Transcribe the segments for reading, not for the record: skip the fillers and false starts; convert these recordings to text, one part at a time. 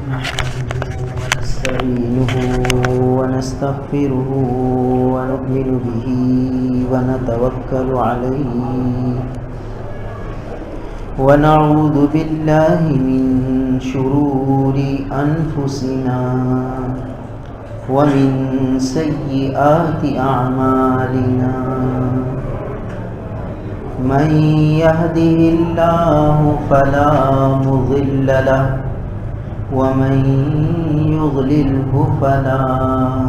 نحمده ونستعينه ونستغفره ونؤمن به ونتوكل عليه ونعوذ بالله من شرور أنفسنا ومن سيئات أعمالنا من يهده الله فلا مضل له ومن يضلله فلا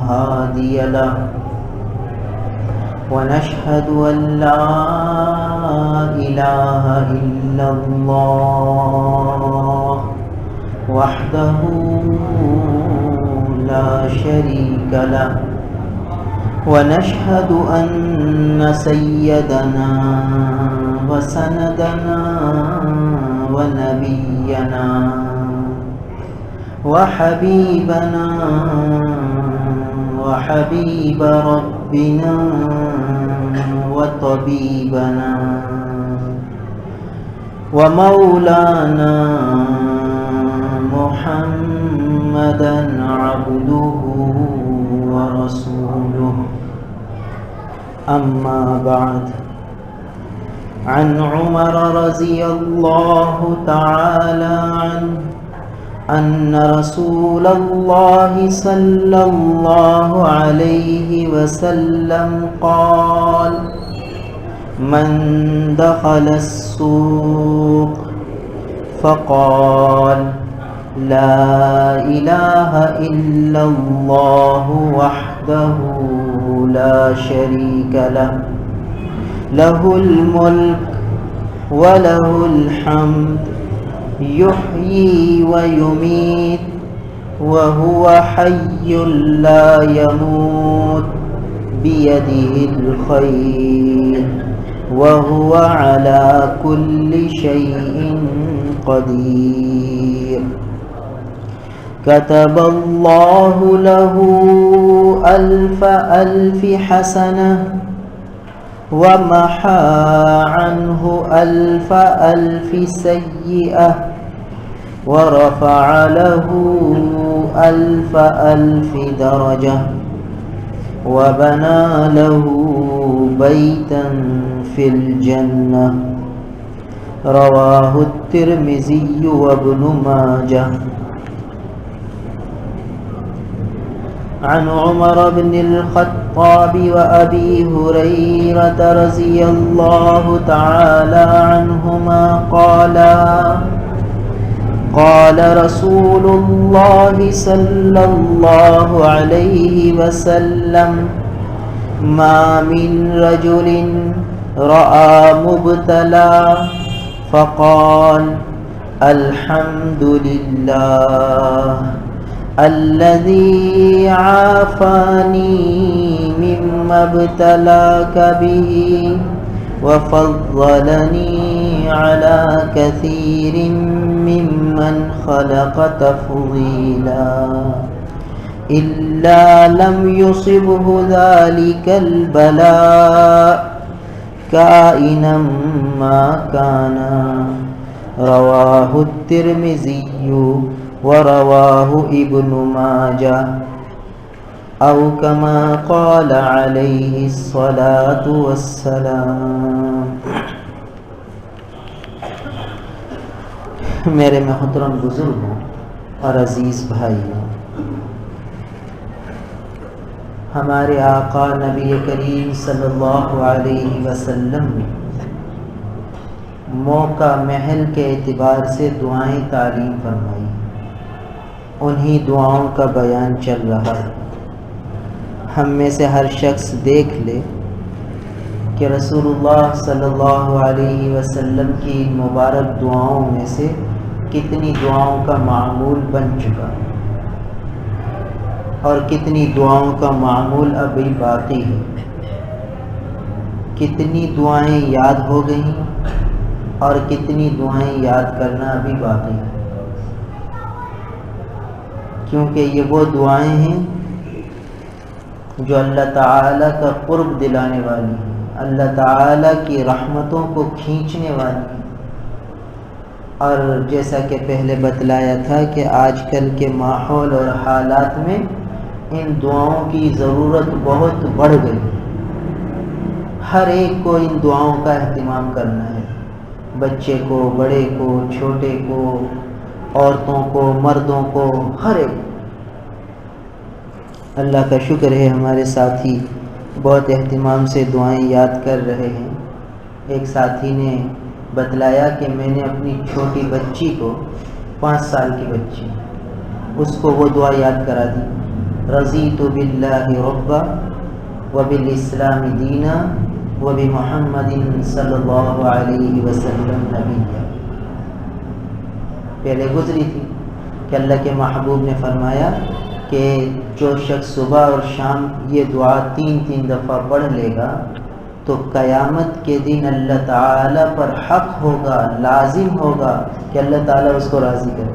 هادي له ونشهد أن لا إله إلا الله وحده لا شريك له ونشهد أن سيدنا وسندنا ونبينا وحبيبنا وحبيب ربنا وطبيبنا ومولانا محمدا عبده ورسوله أما بعد عن عمر رضي الله تعالى عنه أن رسول الله صلى الله عليه وسلم قال من دخل السوق فقال لا إله إلا الله وحده لا شريك له له الملك وله الحمد يحيي ويميت وهو حي لا يموت بيده الخير وهو على كل شيء قدير كتب الله له ألف حسنة ومحى عنه ألف سيئة ورفع له ألف درجة وبنى له بيتا في الجنة رواه الترمذي وابن ماجه عن عمر بن الخطاب وأبي هريرة رضي الله تعالى عنهما قال رسول الله صلى الله عليه وسلم ما من رجل رأى مبتلى فقال الحمد لله الذي عافاني مما ابتلاك به وفضلني على كثير ممن خلق تفضيلا إلا لم يصبه ذلك البلاء كائنا ما كان رواه الترمذي ورواه ابن ماجه أو كما قال عليه الصلاة والسلام. میرے محترم بزرگوں اور عزیز بھائیوں، ہمارے آقا نبی کریم صلی اللہ علیہ وسلم نے موقع محل کے اعتبار سے دعائیں تعلیم فرمائی. انہی دعاؤں کا بیان چل رہا ہے. ہم میں سے ہر شخص دیکھ لے کہ رسول اللہ صلی اللہ علیہ وسلم کی ان مبارک دعاؤں میں سے کتنی دعاؤں کا معمول بن چکا اور کتنی دعاؤں کا معمول ابھی باقی ہے. کتنی دعائیں یاد ہو گئیں اور کتنی دعائیں یاد کرنا ابھی باقی ہے، کیونکہ یہ وہ دعائیں ہیں جو اللہ تعالیٰ کا قرب دلانے والی ہیں، اللہ تعالیٰ کی رحمتوں کو کھینچنے والی ہیں. اور جیسا کہ پہلے بتلایا تھا کہ آج کل کے ماحول اور حالات میں ان دعاؤں کی ضرورت بہت بڑھ گئی. ہر ایک کو ان دعاؤں کا اہتمام کرنا ہے، بچے کو، بڑے کو، چھوٹے کو، عورتوں کو، مردوں کو، ہر ایک. اللہ کا شکر ہے ہمارے ساتھی بہت اہتمام سے دعائیں یاد کر رہے ہیں. ایک ساتھی نے بتلایا کہ میں نے اپنی چھوٹی بچی کو، 5 سال کی بچی، اس کو وہ دعا یاد کرا دی: رضیت باللہ ربا وبالاسلام دینا وبمحمد صلی اللہ علیہ وسلم نبیا. پہلے گزری تھی کہ اللہ کے محبوب نے فرمایا کہ جو شخص صبح اور شام یہ دعا 3 دفعہ پڑھ لے گا تو قیامت کے دن اللہ تعالیٰ پر حق ہوگا، لازم ہوگا کہ اللہ تعالیٰ اس کو راضی کرے.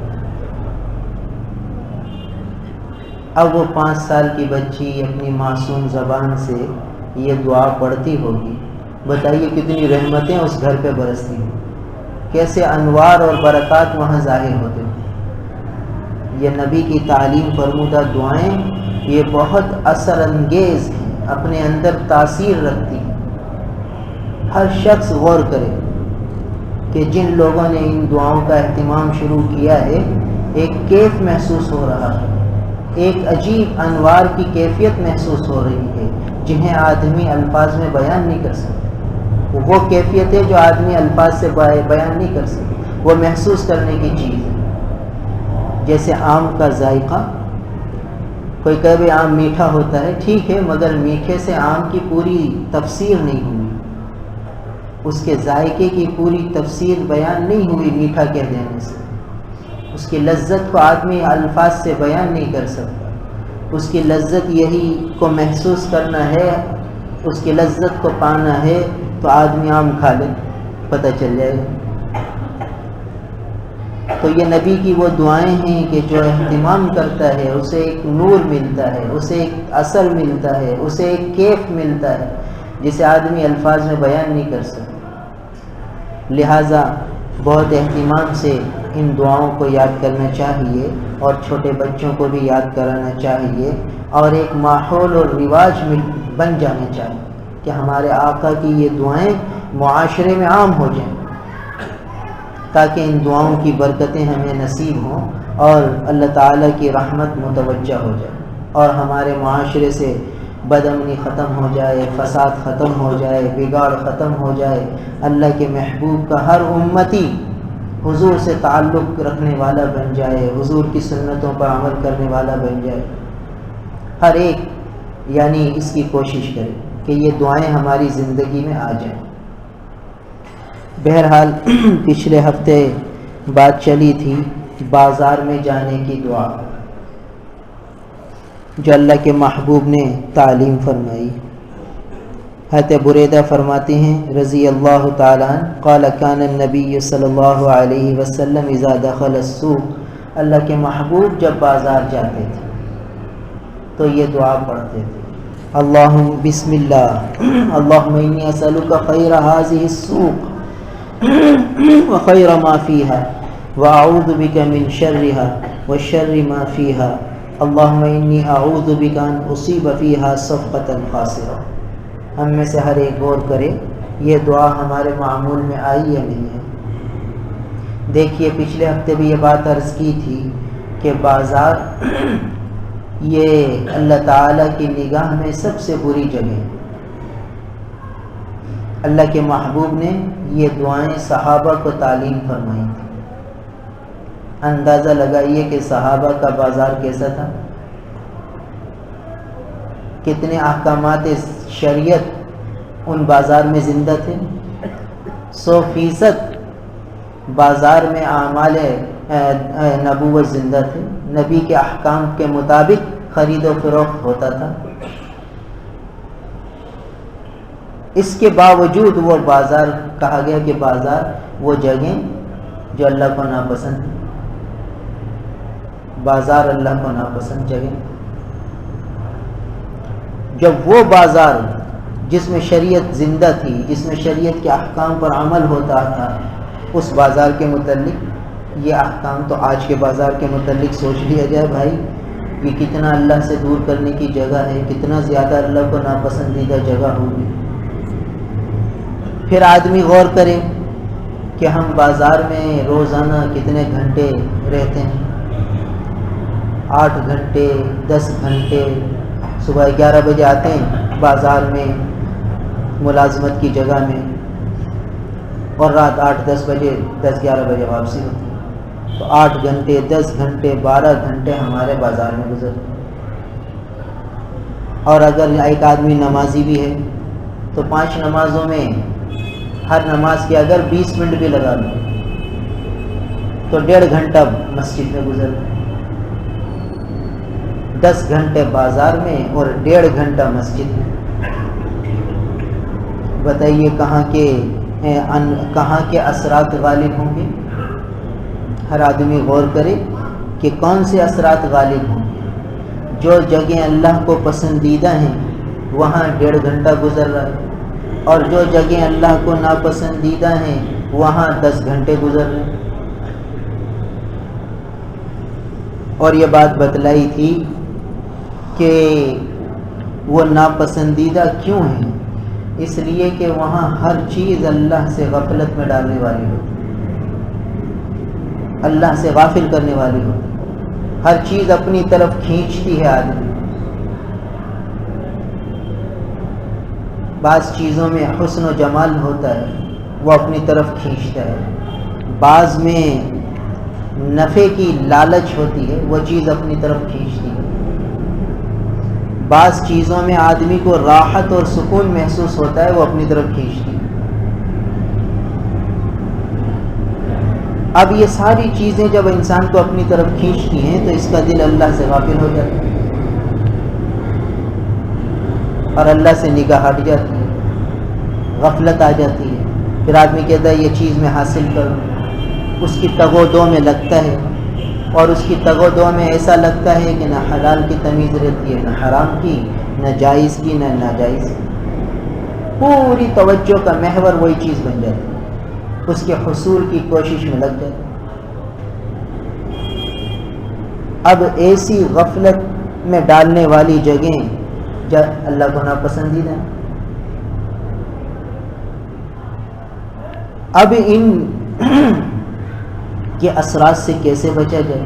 اب وہ 5 سال کی بچی اپنی معصوم زبان سے یہ دعا پڑھتی ہوگی. بتائیے کتنی رحمتیں اس گھر پہ برستی ہیں، کیسے انوار اور برکات وہاں ظاہر ہوتے ہیں. یہ نبی کی تعلیم فرمودہ دعائیں یہ بہت اثر انگیز ہیں، اپنے اندر تاثیر رکھتی ہیں. ہر شخص غور کرے کہ جن لوگوں نے ان دعاؤں کا اہتمام شروع کیا ہے ایک کیف محسوس ہو رہا ہے، ایک عجیب انوار کی کیفیت محسوس ہو رہی ہے جنہیں آدمی الفاظ میں بیان نہیں کر سکتا. وہ کیفیت ہے جو آدمی الفاظ سے بیان نہیں کر سکتا، وہ محسوس کرنے کی چیز ہے. جیسے آم کا ذائقہ، کوئی کہے بھی آم میٹھا ہوتا ہے، ٹھیک ہے، مگر میٹھے سے آم کی پوری تفسیر نہیں ہوئی، اس کے ذائقے کی پوری تفسیر بیان نہیں ہوئی میٹھا کہہ دینے سے. اس کی لذت کو آدمی الفاظ سے بیان نہیں کر سکتا. اس کی لذت یہی کو محسوس کرنا ہے، اس کی لذت کو پانا ہے تو آدمی آم کھا لے، پتہ چل جائے گا. تو یہ نبی کی وہ دعائیں ہیں کہ جو اہتمام کرتا ہے اسے ایک نور ملتا ہے، اسے ایک اثر ملتا ہے، اسے ایک کیف ملتا ہے جسے آدمی الفاظ میں بیان نہیں کر سکتا. لہٰذا بہت اہتمام سے ان دعاؤں کو یاد کرنا چاہیے اور چھوٹے بچوں کو بھی یاد کرانا چاہیے، اور ایک ماحول اور رواج بن جانا چاہیے کہ ہمارے آقا کی یہ دعائیں معاشرے میں عام ہو جائیں، تاکہ ان دعاؤں کی برکتیں ہمیں نصیب ہوں اور اللہ تعالیٰ کی رحمت متوجہ ہو جائے اور ہمارے معاشرے سے بدامنی ختم ہو جائے، فساد ختم ہو جائے، بگاڑ ختم ہو جائے. اللہ کے محبوب کا ہر امتی حضور سے تعلق رکھنے والا بن جائے، حضور کی سنتوں پر عمل کرنے والا بن جائے. ہر ایک یعنی اس کی کوشش کرے کہ یہ دعائیں ہماری زندگی میں آ جائیں. بہرحال پچھلے ہفتے بات چلی تھی بازار میں جانے کی دعا جو اللہ کے محبوب نے تعلیم فرمائی. حضرت بریدہ فرماتے ہیں رضی اللہ تعالیٰ عنہ قال کان النبی صلی اللہ علیہ وسلم اذا دخل السوق، اللہ کے محبوب جب بازار جاتے تھے تو یہ دعا پڑھتے تھے: اللہم بسم اللہ اللہم انی اسألک خیر هذه السوق وخیر ما فیها واعوذ بک من شرها وشر ما فیها اللہم انی اعوذ بک ان اصیب فیها صفقة خاسرة. ہم میں سے ہر ایک غور کرے یہ دعا ہمارے معمول میں آئی یا نہیں ہے. دیکھیے پچھلے ہفتے بھی یہ بات عرض کی تھی کہ بازار یہ اللہ تعالیٰ کی نگاہ میں سب سے بری جگہ ہے. اللہ کے محبوب نے یہ دعائیں صحابہ کو تعلیم فرمائی تھی. اندازہ لگائیے کہ صحابہ کا بازار کیسا تھا، کتنے احکامات شریعت ان بازار میں زندہ تھے. 100% بازار میں اعمال نبوت زندہ تھے، نبی کے احکام کے مطابق خرید و فروخت ہوتا تھا. اس کے باوجود وہ بازار کہا گیا کہ بازار وہ جگہیں جو اللہ کو ناپسند ہے. بازار اللہ کو ناپسند جگہ. جب وہ بازار جس میں شریعت زندہ تھی، جس میں شریعت کے احکام پر عمل ہوتا تھا، اس بازار کے متعلق یہ احکام تو آج کے بازار کے متعلق سوچ لیا جائے بھائی، یہ کتنا اللہ سے دور کرنے کی جگہ ہے، کتنا زیادہ اللہ کو ناپسندیدہ جگہ ہوگی۔ پھر آدمی غور کرے کہ ہم بازار میں روزانہ کتنے گھنٹے رہتے ہیں، 8 گھنٹے 10 گھنٹے، صبح 11 بجے آتے ہیں بازار میں ملازمت کی جگہ میں، اور رات 8-10 بجے 10-11 بجے واپسی ہوتی ہے، تو 8 گھنٹے 10 گھنٹے 12 گھنٹے ہمارے بازار میں گزرتے ہیں۔ اور اگر ایک آدمی نمازی بھی ہے تو 5 نمازوں میں ہر نماز کے اگر 20 منٹ بھی لگا لو تو 1.5 گھنٹہ مسجد میں گزرتا ہے، 10 گھنٹے بازار میں اور 1.5 گھنٹہ مسجد میں۔ بتائیے کہاں کے اثرات غالب ہوں گے؟ ہر آدمی غور کرے کہ کون سے اثرات غالب ہوں گے۔ جو جگہیں اللہ کو پسندیدہ ہیں وہاں 1.5 گھنٹہ گزر رہا ہے، اور جو جگہیں اللہ کو ناپسندیدہ ہیں وہاں 10 گھنٹے گزر رہے ہیں۔ اور یہ بات بتلائی تھی کہ وہ ناپسندیدہ کیوں ہیں، اس لیے کہ وہاں ہر چیز اللہ سے غفلت میں ڈالنے والی ہوتی ہے، اللہ سے غافل کرنے والی ہوتی ہے، ہر چیز اپنی طرف کھینچتی ہے آدمی۔ بعض چیزوں میں حسن و جمال ہوتا ہے، وہ اپنی طرف کھینچتا ہے، بعض میں نفع کی لالچ ہوتی ہے، وہ چیز اپنی طرف کھینچتی ہے، بعض چیزوں میں آدمی کو راحت اور سکون محسوس ہوتا ہے، وہ اپنی طرف کھینچتی ہے۔ اب یہ ساری چیزیں جب انسان کو اپنی طرف کھینچتی ہیں تو اس کا دل اللہ سے غافل ہو جاتا ہے اور اللہ سے نگاہ ہٹ جاتی ہے، غفلت آ جاتی ہے۔ پھر آدمی کہتا ہے یہ چیز میں حاصل کروں، اس کی تگ و دو میں لگتا ہے، اور اس کی تگ و دو میں ایسا لگتا ہے کہ نہ حلال کی تمیز رہتی ہے، نہ حرام کی، نہ جائز کی، نہ ناجائز کی، پوری توجہ کا محور وہی چیز بن جاتی ہے، اس کے حصول کی کوشش میں لگ جاتی ہے۔ اب ایسی غفلت میں ڈالنے والی جگہیں جب اللہ کو ناپسندیدہ ہیں، اب ان کے اثرات سے کیسے بچا جائے؟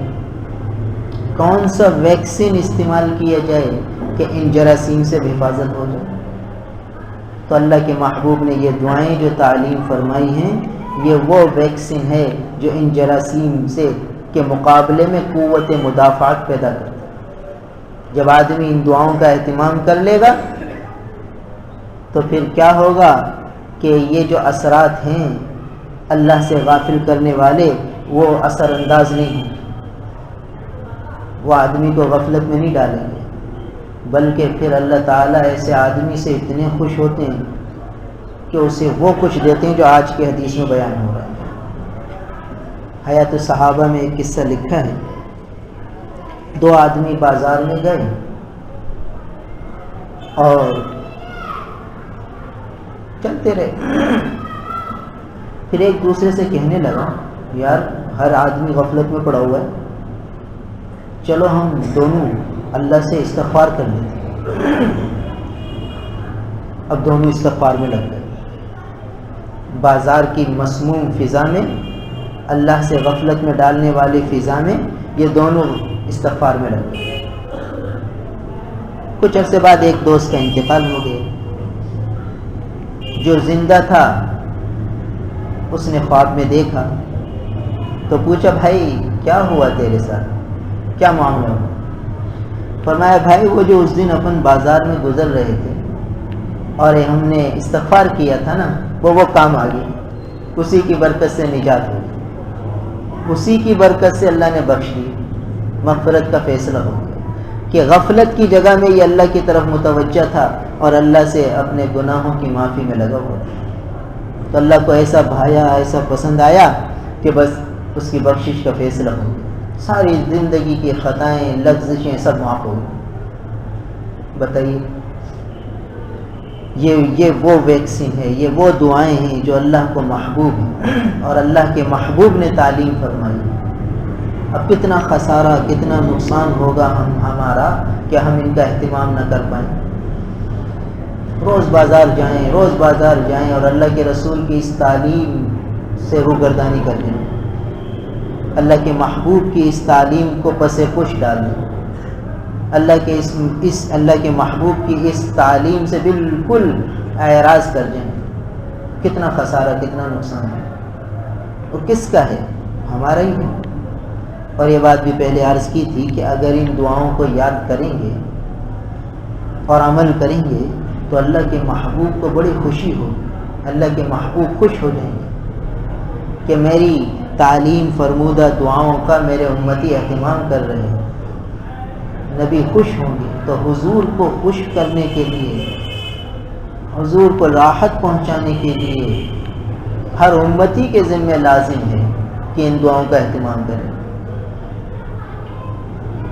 کون سا ویکسین استعمال کیا جائے کہ ان جراثیم سے حفاظت ہو جائے؟ تو اللہ کے محبوب نے یہ دعائیں جو تعلیم فرمائی ہیں، یہ وہ ویکسین ہے جو ان جراثیم سے کے مقابلے میں قوت مدافعت پیدا کرتا ہے۔ جب آدمی ان دعاؤں کا اہتمام کر لے گا تو پھر کیا ہوگا کہ یہ جو اثرات ہیں اللہ سے غافل کرنے والے، وہ اثر انداز نہیں ہیں، وہ آدمی کو غفلت میں نہیں ڈالیں گے، بلکہ پھر اللہ تعالیٰ ایسے آدمی سے اتنے خوش ہوتے ہیں کہ اسے وہ کچھ دیتے ہیں جو آج کے حدیث میں بیان ہو رہا ہے۔ حیات الصحابہ میں ایک قصہ لکھا ہے، 2 آدمی بازار میں گئے اور چلتے رہے، پھر ایک دوسرے سے کہنے لگا یار ہر آدمی غفلت میں پڑا ہوا ہے، چلو ہم دونوں اللہ سے استغفار کر لیتے ہیں۔ اب دونوں استغفار میں لگ گئے، بازار کی مسموم فضا میں، اللہ سے غفلت میں ڈالنے والی فضا میں یہ دونوں استغفار میں لگ گئے۔ کچھ عرصے بعد ایک دوست کا انتقال ہو گیا، جو زندہ تھا اس نے خواب میں دیکھا تو پوچھا بھائی کیا ہوا تیرے ساتھ، کیا معاملہ ہوا؟ فرمایا بھائی وہ جو اس دن اپن بازار میں گزر رہے تھے اور ہم نے استغفار کیا تھا نا، وہ کام آ گیا، اسی کی برکت سے نجات ہوئی، اسی کی برکت سے اللہ نے بخش دی، مغفرت کا فیصلہ ہو گیا کہ غفلت کی جگہ میں یہ اللہ کی طرف متوجہ تھا اور اللہ سے اپنے گناہوں کی معافی میں لگا ہوا تھا، تو اللہ کو ایسا بھایا، ایسا پسند آیا کہ بس اس کی بخشش کا فیصلہ ہو گیا، ساری زندگی کی خطائیں لغزشیں سب معاف ہو گئی۔ بتائیے یہ وہ ویکسین ہے، یہ وہ دعائیں ہیں جو اللہ کو محبوب ہیں اور اللہ کے محبوب نے تعلیم فرمائی۔ اب کتنا خسارہ، کتنا نقصان ہوگا ہمارا کہ ہم ان کا اہتمام نہ کر پائیں۔ روز بازار جائیں اور اللہ کے رسول کی اس تعلیم سے روگردانی کر دیں، اللہ کے محبوب کی اس تعلیم کو پس پش ڈال دیں، اللہ کے محبوب کی اس تعلیم سے بالکل اعراض کر جائیں۔ کتنا خسارہ، کتنا نقصان ہے، اور کس کا ہے؟ ہمارا ہی ہے۔ اور یہ بات بھی پہلے عرض کی تھی کہ اگر ان دعاؤں کو یاد کریں گے اور عمل کریں گے تو اللہ کے محبوب کو بڑی خوشی ہو، اللہ کے محبوب خوش ہو جائیں گے کہ میری تعلیم فرمودہ دعاؤں کا میرے امتی اہتمام کر رہے ہیں۔ نبی خوش ہوں گے تو حضور کو خوش کرنے کے لیے، حضور کو راحت پہنچانے کے لیے ہر امتی کے ذمہ لازم ہے کہ ان دعاؤں کا اہتمام کریں،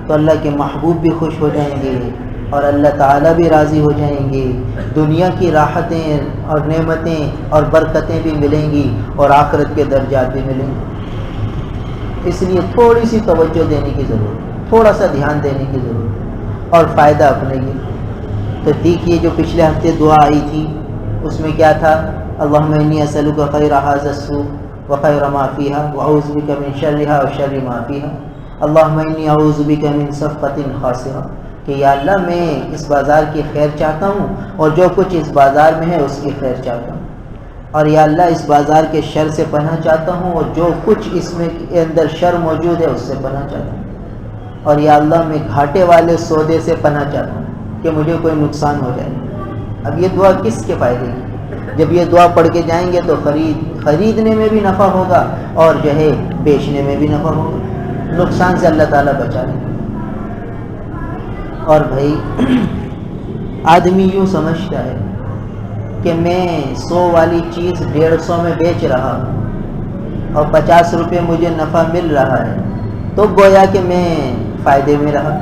تو اللہ کے محبوب بھی خوش ہو جائیں گے اور اللہ تعالیٰ بھی راضی ہو جائیں گے، دنیا کی راحتیں اور نعمتیں اور برکتیں بھی ملیں گی اور آخرت کے درجات بھی ملیں گے۔ اس لیے تھوڑی سی توجہ دینے کی ضرورت ہے، تھوڑا سا دھیان دینے کی ضرورت ہے اور فائدہ اپنے لیے۔ تو دیکھیے جو پچھلے ہفتے دعا آئی تھی اس میں کیا تھا؟ اللہم انی اسألک خیر ھذا السوق وخیر ما فیھا واعوذ بک من شرھا وشر ما فیھا اللہم انی اعوذ بک من صفقۃ خاسرہ، کہ یا اللہ میں اس بازار کی خیر چاہتا ہوں اور جو کچھ اس بازار میں ہے اس کی خیر چاہتا ہوں، اور یا اللہ اس بازار کے شر سے پناہ چاہتا ہوں اور جو کچھ اس میں اندر شر موجود ہے اس سے پناہ چاہتا ہوں، اور یا اللہ میں گھاٹے والے سودے سے پناہ چاہتا ہوں کہ مجھے کوئی نقصان ہو جائے۔ اب یہ دعا کس کے فائدے کی؟ جب یہ دعا پڑھ کے جائیں گے تو خریدنے میں بھی نفع ہوگا اور جو ہے بیچنے میں بھی نفع ہوگا، نقصان سے اللہ تعالیٰ بچا لیں۔ اور بھائی آدمی یوں سمجھتا ہے کہ میں 100 والی چیز 150 میں بیچ رہا ہوں اور 50 روپے مجھے نفع مل رہا ہے تو گویا کہ میں فائدے میں رہا،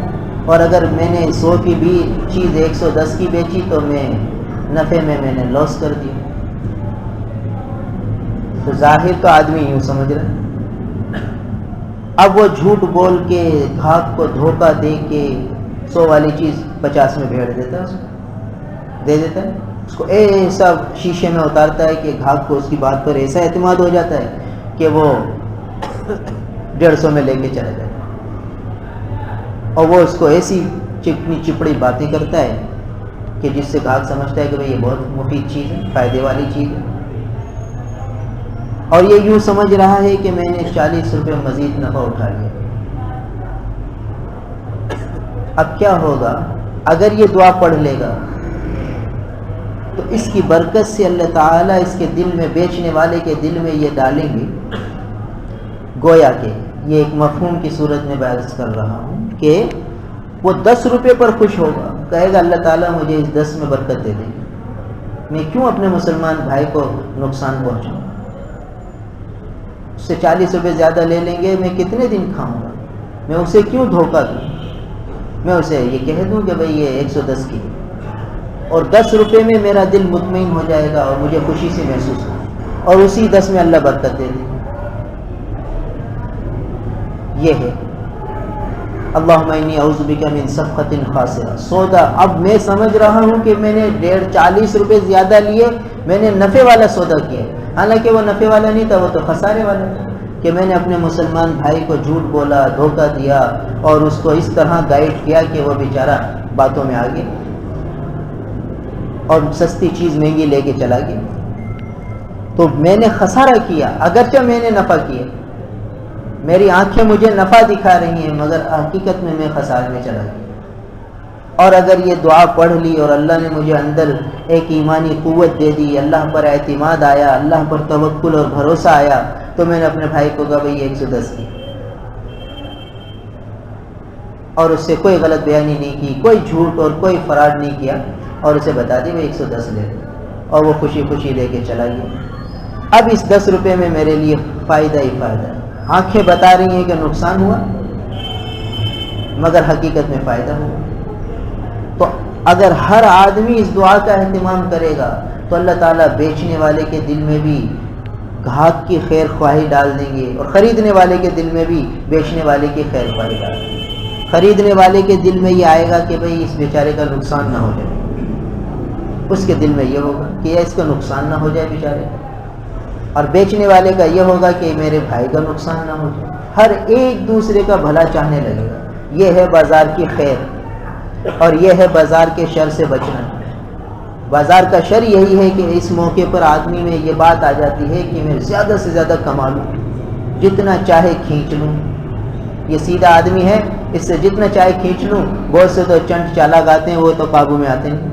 اور اگر میں نے 100 کی بھی چیز 110 کی بیچی تو میں نفع میں نے لاس کر دیا۔ تو ظاہر تو آدمی یوں سمجھ رہا ہے، اب وہ جھوٹ بول کے گاہک کو دھوکہ دے کے 100 والی چیز 50 میں بھیڑ دیتا ہے، اس کو دے دیتا ہے، اس کو ایسا شیشے میں اتارتا ہے کہ گاہک کو اس کی بات پر ایسا اعتماد ہو جاتا ہے کہ وہ 150 میں لے کے چلا جاتا ہے، اور وہ اس کو ایسی چکنی چپڑی باتیں کرتا ہے کہ جس سے گاہک سمجھتا ہے کہ بھئی یہ بہت مفید چیز ہے، فائدے والی چیز ہے، اور یہ یوں سمجھ رہا ہے کہ میں نے 40 روپے مزید نفع اٹھا لیا۔ اب کیا ہوگا اگر یہ دعا پڑھ لے گا تو اس کی برکت سے اللہ تعالیٰ اس کے دل میں، بیچنے والے کے دل میں یہ ڈالیں گے، گویا کہ یہ ایک مفہوم کی صورت میں بیان کر رہا ہوں کہ وہ 10 روپے پر خوش ہوگا، کہے گا اللہ تعالیٰ مجھے اس 10 میں برکت دے دے گی، میں کیوں اپنے مسلمان بھائی کو نقصان پہنچاؤں، اس سے 40 روپے زیادہ لے لیں گے، میں کتنے دن کھاؤں گا، میں اسے کیوں دھوکہ دوں، میں اسے یہ کہہ دوں کہ بھئی یہ 110 کی اور 10 روپے میں میرا دل مطمئن ہو جائے گا اور مجھے خوشی سے محسوس ہو، اور اسی 10 میں اللہ برکت دے دے۔ یہ ہے اللہم انی اعوذ بک من صفقۃ خاسرہ، سودا۔ اب میں سمجھ رہا ہوں کہ میں نے 40 روپے زیادہ لیے، میں نے نفع والا سودا کیا، حالانکہ وہ نفع والا نہیں تھا، وہ تو خسارے والا تھا، کہ میں نے اپنے مسلمان بھائی کو جھوٹ بولا، دھوکہ دیا اور اس کو اس طرح گائیڈ کیا کہ وہ بیچارہ باتوں میں آ گیا اور سستی چیز مہنگی لے کے چلا گیا، تو میں نے خسارہ کیا، اگرچہ میں نے نفع کیا، میری آنکھیں مجھے نفع دکھا رہی ہیں مگر حقیقت میں خسارے میں چلا گیا۔ اور اگر یہ دعا پڑھ لی اور اللہ نے مجھے اندر ایک ایمانی قوت دے دی، اللہ پر اعتماد آیا، اللہ پر توکل اور بھروسہ آیا، تو میں نے اپنے بھائی کو کہا بھئی 110 کی، اور اس سے کوئی غلط بیانی نہیں کی، کوئی جھوٹ اور کوئی فراڈ نہیں کیا، اور اسے بتا دی بھئی 110 لے لے، اور وہ خوشی خوشی لے کے چلا گیا۔ اب اس 10 روپے میں میرے لیے فائدہ ہی فائدہ ہے، آنکھیں بتا رہی ہیں کہ نقصان ہوا مگر حقیقت میں فائدہ ہوا۔ تو اگر ہر آدمی اس دعا کا اہتمام کرے گا تو اللہ تعالیٰ بیچنے والے کے دل میں بھی گاہک کی خیر خواہی ڈال دیں گے، اور خریدنے والے کے دل میں بھی بیچنے والے کی خیر خواہی ڈال دیں گے۔ خریدنے والے کے دل میں یہ آئے گا کہ بھئی اس بیچارے کا نقصان نہ ہو جائے، اس کے دل میں یہ ہوگا کہ اس کا نقصان نہ ہو جائے بیچارے کا، اور بیچنے والے کا یہ ہوگا کہ میرے بھائی کا نقصان نہ ہو جائے۔ ہر ایک دوسرے کا بھلا چاہنے لگے گا۔ یہ ہے بازار کی خیر، اور یہ ہے بازار کے شر سے بچنا۔ بازار کا شر یہی ہے کہ اس موقع پر آدمی میں یہ بات آ جاتی ہے کہ میں زیادہ سے زیادہ کما لوں، جتنا چاہے کھینچ لوں۔ یہ سیدھا آدمی ہے، اس سے جتنا چاہے کھینچ لوں۔ بہت سے تو چنٹ چالاک آتے ہیں، وہ تو قابو میں آتے نہیں،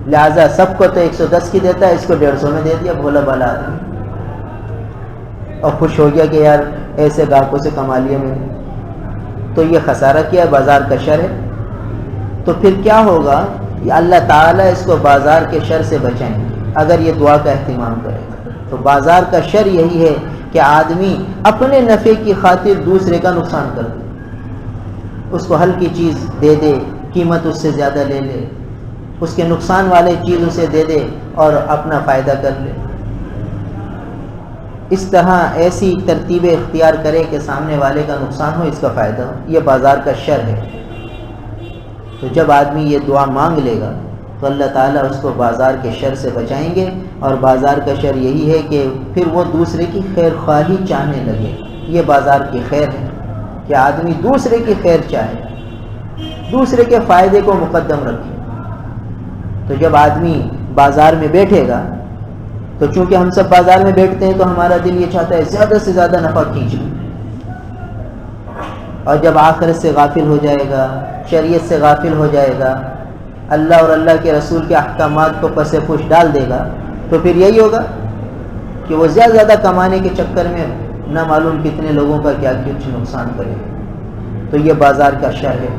لہٰذا سب کو تو 110 کی دیتا ہے، اس کو 150 میں دے دیا، بھولا بھالا آدمی، اور خوش ہو گیا کہ یار ایسے گاہکوں سے کما لیا میں نے۔ تو یہ خسارہ کیا ہے، بازار کا شر ہے۔ تو پھر کیا ہوگا؟ اللہ تعالیٰ اس کو بازار کے شر سے بچائیں گے اگر یہ دعا کا اہتمام کرے گا۔ تو بازار کا شر یہی ہے کہ آدمی اپنے نفع کی خاطر دوسرے کا نقصان کر دے، اس کو ہلکی چیز دے دے، قیمت اس سے زیادہ لے لے، اس کے نقصان والے چیز اسے دے دے اور اپنا فائدہ کر لے۔ اس طرح ایسی ترتیبیں اختیار کرے کہ سامنے والے کا نقصان ہو، اس کا فائدہ ہو، یہ بازار کا شر ہے۔ تو جب آدمی یہ دعا مانگ لے گا تو اللہ تعالیٰ اس کو بازار کے شر سے بچائیں گے، اور بازار کا شر یہی ہے کہ پھر وہ دوسرے کی خیر خواہی چاہنے لگے۔ یہ بازار کی خیر ہے کہ آدمی دوسرے کی خیر چاہے، دوسرے کے فائدے کو مقدم رکھے۔ تو جب آدمی بازار میں بیٹھے گا تو چونکہ ہم سب بازار میں بیٹھتے ہیں تو ہمارا دل یہ چاہتا ہے زیادہ سے زیادہ نفع کھینچ لیں، اور جب آخرت سے غافل ہو جائے گا، شریعت سے غافل ہو جائے گا، اللہ اور اللہ کے رسول کے احکامات کو پس پش ڈال دے گا، تو پھر یہی ہوگا کہ وہ زیادہ زیادہ کمانے کے چکر میں نہ معلوم کتنے لوگوں کا کیا کچھ نقصان کرے گا۔ تو یہ بازار کا شر ہے۔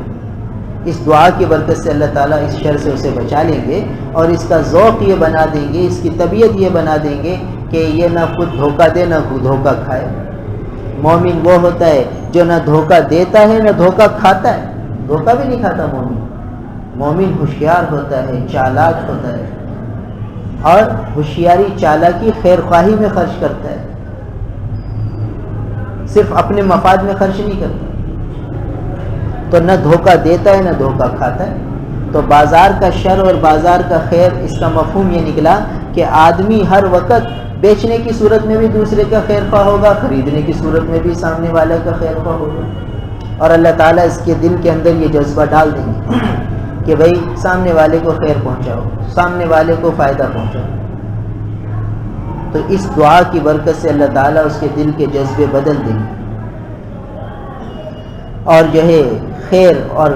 اس دعا کی برکت سے اللہ تعالیٰ اس شر سے اسے بچا لیں گے، اور اس کا ذوق یہ بنا دیں گے، اس کی طبیعت یہ بنا دیں گے کہ یہ نہ خود دھوکہ دے نہ دھوکہ کھائے۔ مومن وہ ہوتا ہے جو نہ دھوکہ دیتا ہے نہ دھوکہ کھاتا ہے، دھوکہ بھی نہیں کھاتا مومن۔ مومن ہوشیار ہوتا ہے، چالاک ہوتا ہے، اور ہوشیاری چالاکی خیر خواہی میں خرچ کرتا ہے، صرف اپنے مفاد میں خرچ نہیں کرتا۔ تو نہ دھوکہ دیتا ہے نہ دھوکہ کھاتا ہے۔ تو بازار کا شر اور بازار کا خیر، اس کا مفہوم یہ نکلا کہ آدمی ہر وقت بیچنے کی صورت میں بھی دوسرے کا خیر خواہ ہوگا، خریدنے کی صورت میں بھی سامنے والے کا خیر خواہ ہوگا، اور اللہ تعالیٰ اس کے دل کے اندر یہ جذبہ ڈال دیں گے کہ بھائی سامنے والے کو خیر پہنچاؤ، سامنے والے کو فائدہ پہنچاؤ۔ تو اس دعا کی برکت سے اللہ تعالیٰ اس کے دل کے جذبے بدل دیں گے، اور جو ہے خیر اور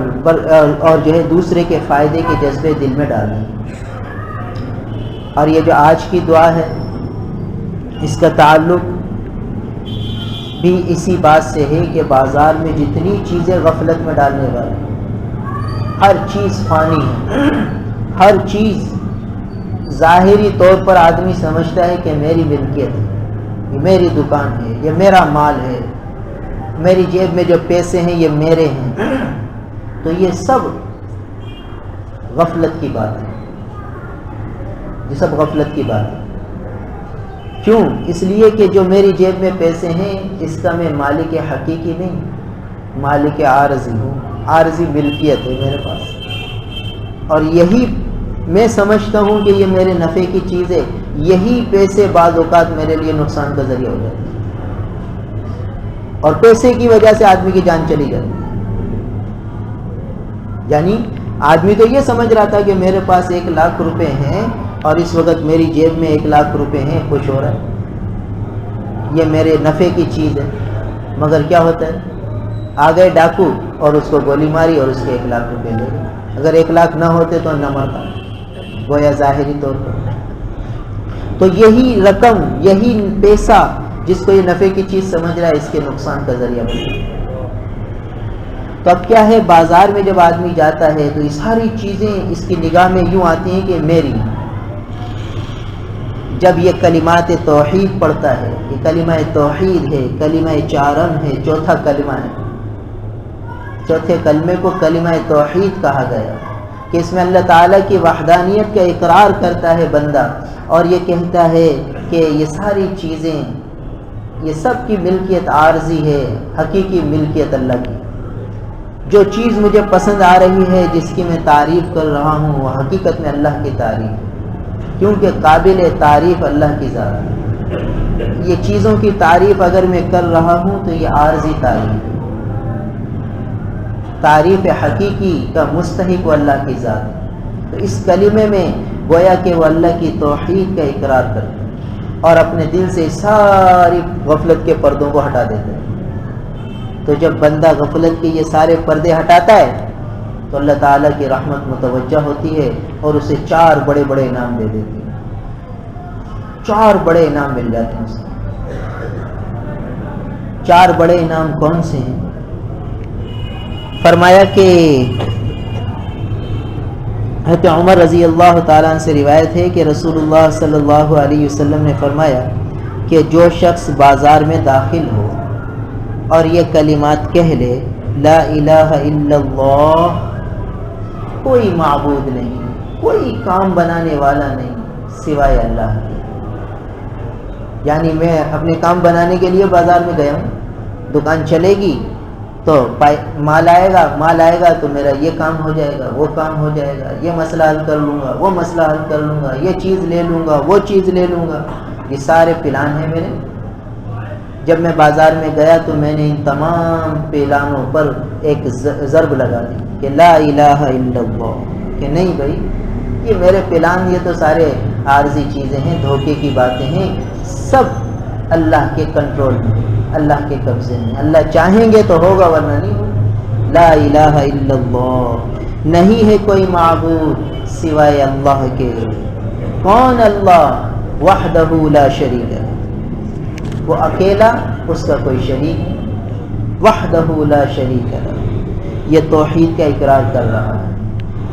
جو ہے دوسرے کے فائدے کے جذبے دل میں ڈال دیں گے۔ اور یہ جو آج کی دعا ہے، اس کا تعلق بھی اسی بات سے ہے کہ بازار میں جتنی چیزیں غفلت میں ڈالنے والی، ہر چیز فانی ہے، ہر چیز ظاہری طور پر آدمی سمجھتا ہے کہ میری ملکیت ہے، یہ میری دکان ہے، یہ میرا مال ہے، میری جیب میں جو پیسے ہیں یہ میرے ہیں۔ تو یہ سب غفلت کی بات ہے، یہ سب غفلت کی بات ہے۔ کیوں؟ اس لیے کہ جو میری جیب میں پیسے ہیں اس کا میں مالک حقیقی نہیں، مالک عارضی ہوں، عارضی ملکیت ہے میرے پاس، اور یہی میں سمجھتا ہوں کہ یہ میرے نفع کی چیز ہے۔ یہی پیسے بعض اوقات میرے لیے نقصان کا ذریعہ ہو جاتے ہیں، اور پیسے کی وجہ سے آدمی کی جان چلی جاتی ہے۔ یعنی آدمی تو یہ سمجھ رہا تھا کہ میرے پاس 1,00,000 روپے ہیں اور اس وقت میری جیب میں 1,00,000 روپے ہیں، خوش ہو رہا ہے، یہ میرے نفع کی چیز ہے۔ مگر کیا ہوتا ہے؟ آ گئے ڈاکو اور اس کو گولی ماری اور اس کے 1,00,000 روپے لے گئے۔ اگر 1,00,000 نہ ہوتے تو نہ مرتا، گویا ظاہری طور پر۔ تو یہی رقم، یہی پیسہ جس کو یہ نفع کی چیز سمجھ رہا ہے، اس کے نقصان کا ذریعہ بنے۔ تو اب کیا ہے، بازار میں جب آدمی جاتا ہے تو یہ ساری چیزیں اس کی نگاہ میں یوں آتی ہیں کہ میری۔ جب یہ کلمات توحید پڑھتا ہے، یہ کلمہ توحید ہے، کلمہ چارم ہے، چوتھا کلمہ ہے، چوتھے کلمے کو کلمہ توحید کہا گیا۔ کہ اس میں اللہ تعالیٰ کی وحدانیت کا اقرار کرتا ہے بندہ، اور یہ کہتا ہے کہ یہ ساری چیزیں، یہ سب کی ملکیت عارضی ہے، حقیقی ملکیت اللہ کی۔ جو چیز مجھے پسند آ رہی ہے، جس کی میں تعریف کر رہا ہوں، وہ حقیقت میں اللہ کی تعریف ہے، کیونکہ قابل تعریف اللہ کی ذات ہے۔ یہ چیزوں کی تعریف اگر میں کر رہا ہوں تو یہ عارضی تعریف ہے، تعریف حقیقی کا مستحق وہ اللہ کی ذات ہے۔ تو اس کلمے میں گویا کہ وہ اللہ کی توحید کا اقرار کرتا ہے اور اپنے دل سے ساری غفلت کے پردوں کو ہٹا دیتا ہے۔ تو جب بندہ غفلت کے یہ سارے پردے ہٹاتا ہے تو اللہ تعالیٰ کی رحمت متوجہ ہوتی ہے اور اسے 4 بڑے بڑے انعام دے دیتی ہے، 4 بڑے انعام مل جاتے ہیں اسے۔ 4 بڑے انعام کون سے ہیں؟ فرمایا کہ حضرت عمر رضی اللہ تعالیٰ عنہ سے روایت ہے کہ رسول اللہ صلی اللہ علیہ وسلم نے فرمایا کہ جو شخص بازار میں داخل ہو اور یہ کلمات کہہ لے، لا الہ الا اللہ، کوئی معبود نہیں، کوئی کام بنانے والا نہیں سوائے اللہ کے، یعنی میں اپنے کام بنانے کے لیے بازار میں گیا ہوں، دکان چلے گی تو مال آئے گا تو میرا یہ کام ہو جائے گا، وہ کام ہو جائے گا، یہ مسئلہ حل کر لوں گا، وہ مسئلہ حل کر لوں گا، یہ چیز لے لوں گا، وہ چیز لے لوں گا، یہ سارے پلان ہیں میرے۔ جب میں بازار میں گیا تو میں نے ان تمام پلانوں پر ایک ضرب لگا دی کہ لا الہ الا اللہ، کہ نہیں بھائی یہ میرے پلان، یہ تو سارے عارضی چیزیں ہیں، دھوکے کی باتیں ہیں، سب اللہ کے کنٹرول میں، اللہ کے قبضے میں، اللہ چاہیں گے تو ہوگا ورنہ نہیں ہوگا۔ لا الہ الا اللہ، نہیں ہے کوئی معبود سوائے اللہ کے۔ کون اللہ؟ وحدہ لا شریک ہے، وہ اکیلا، اس کا کوئی شریک نہیں، وحدہ لا شریک ہے، یہ توحید کا اقرار کر رہا ہے۔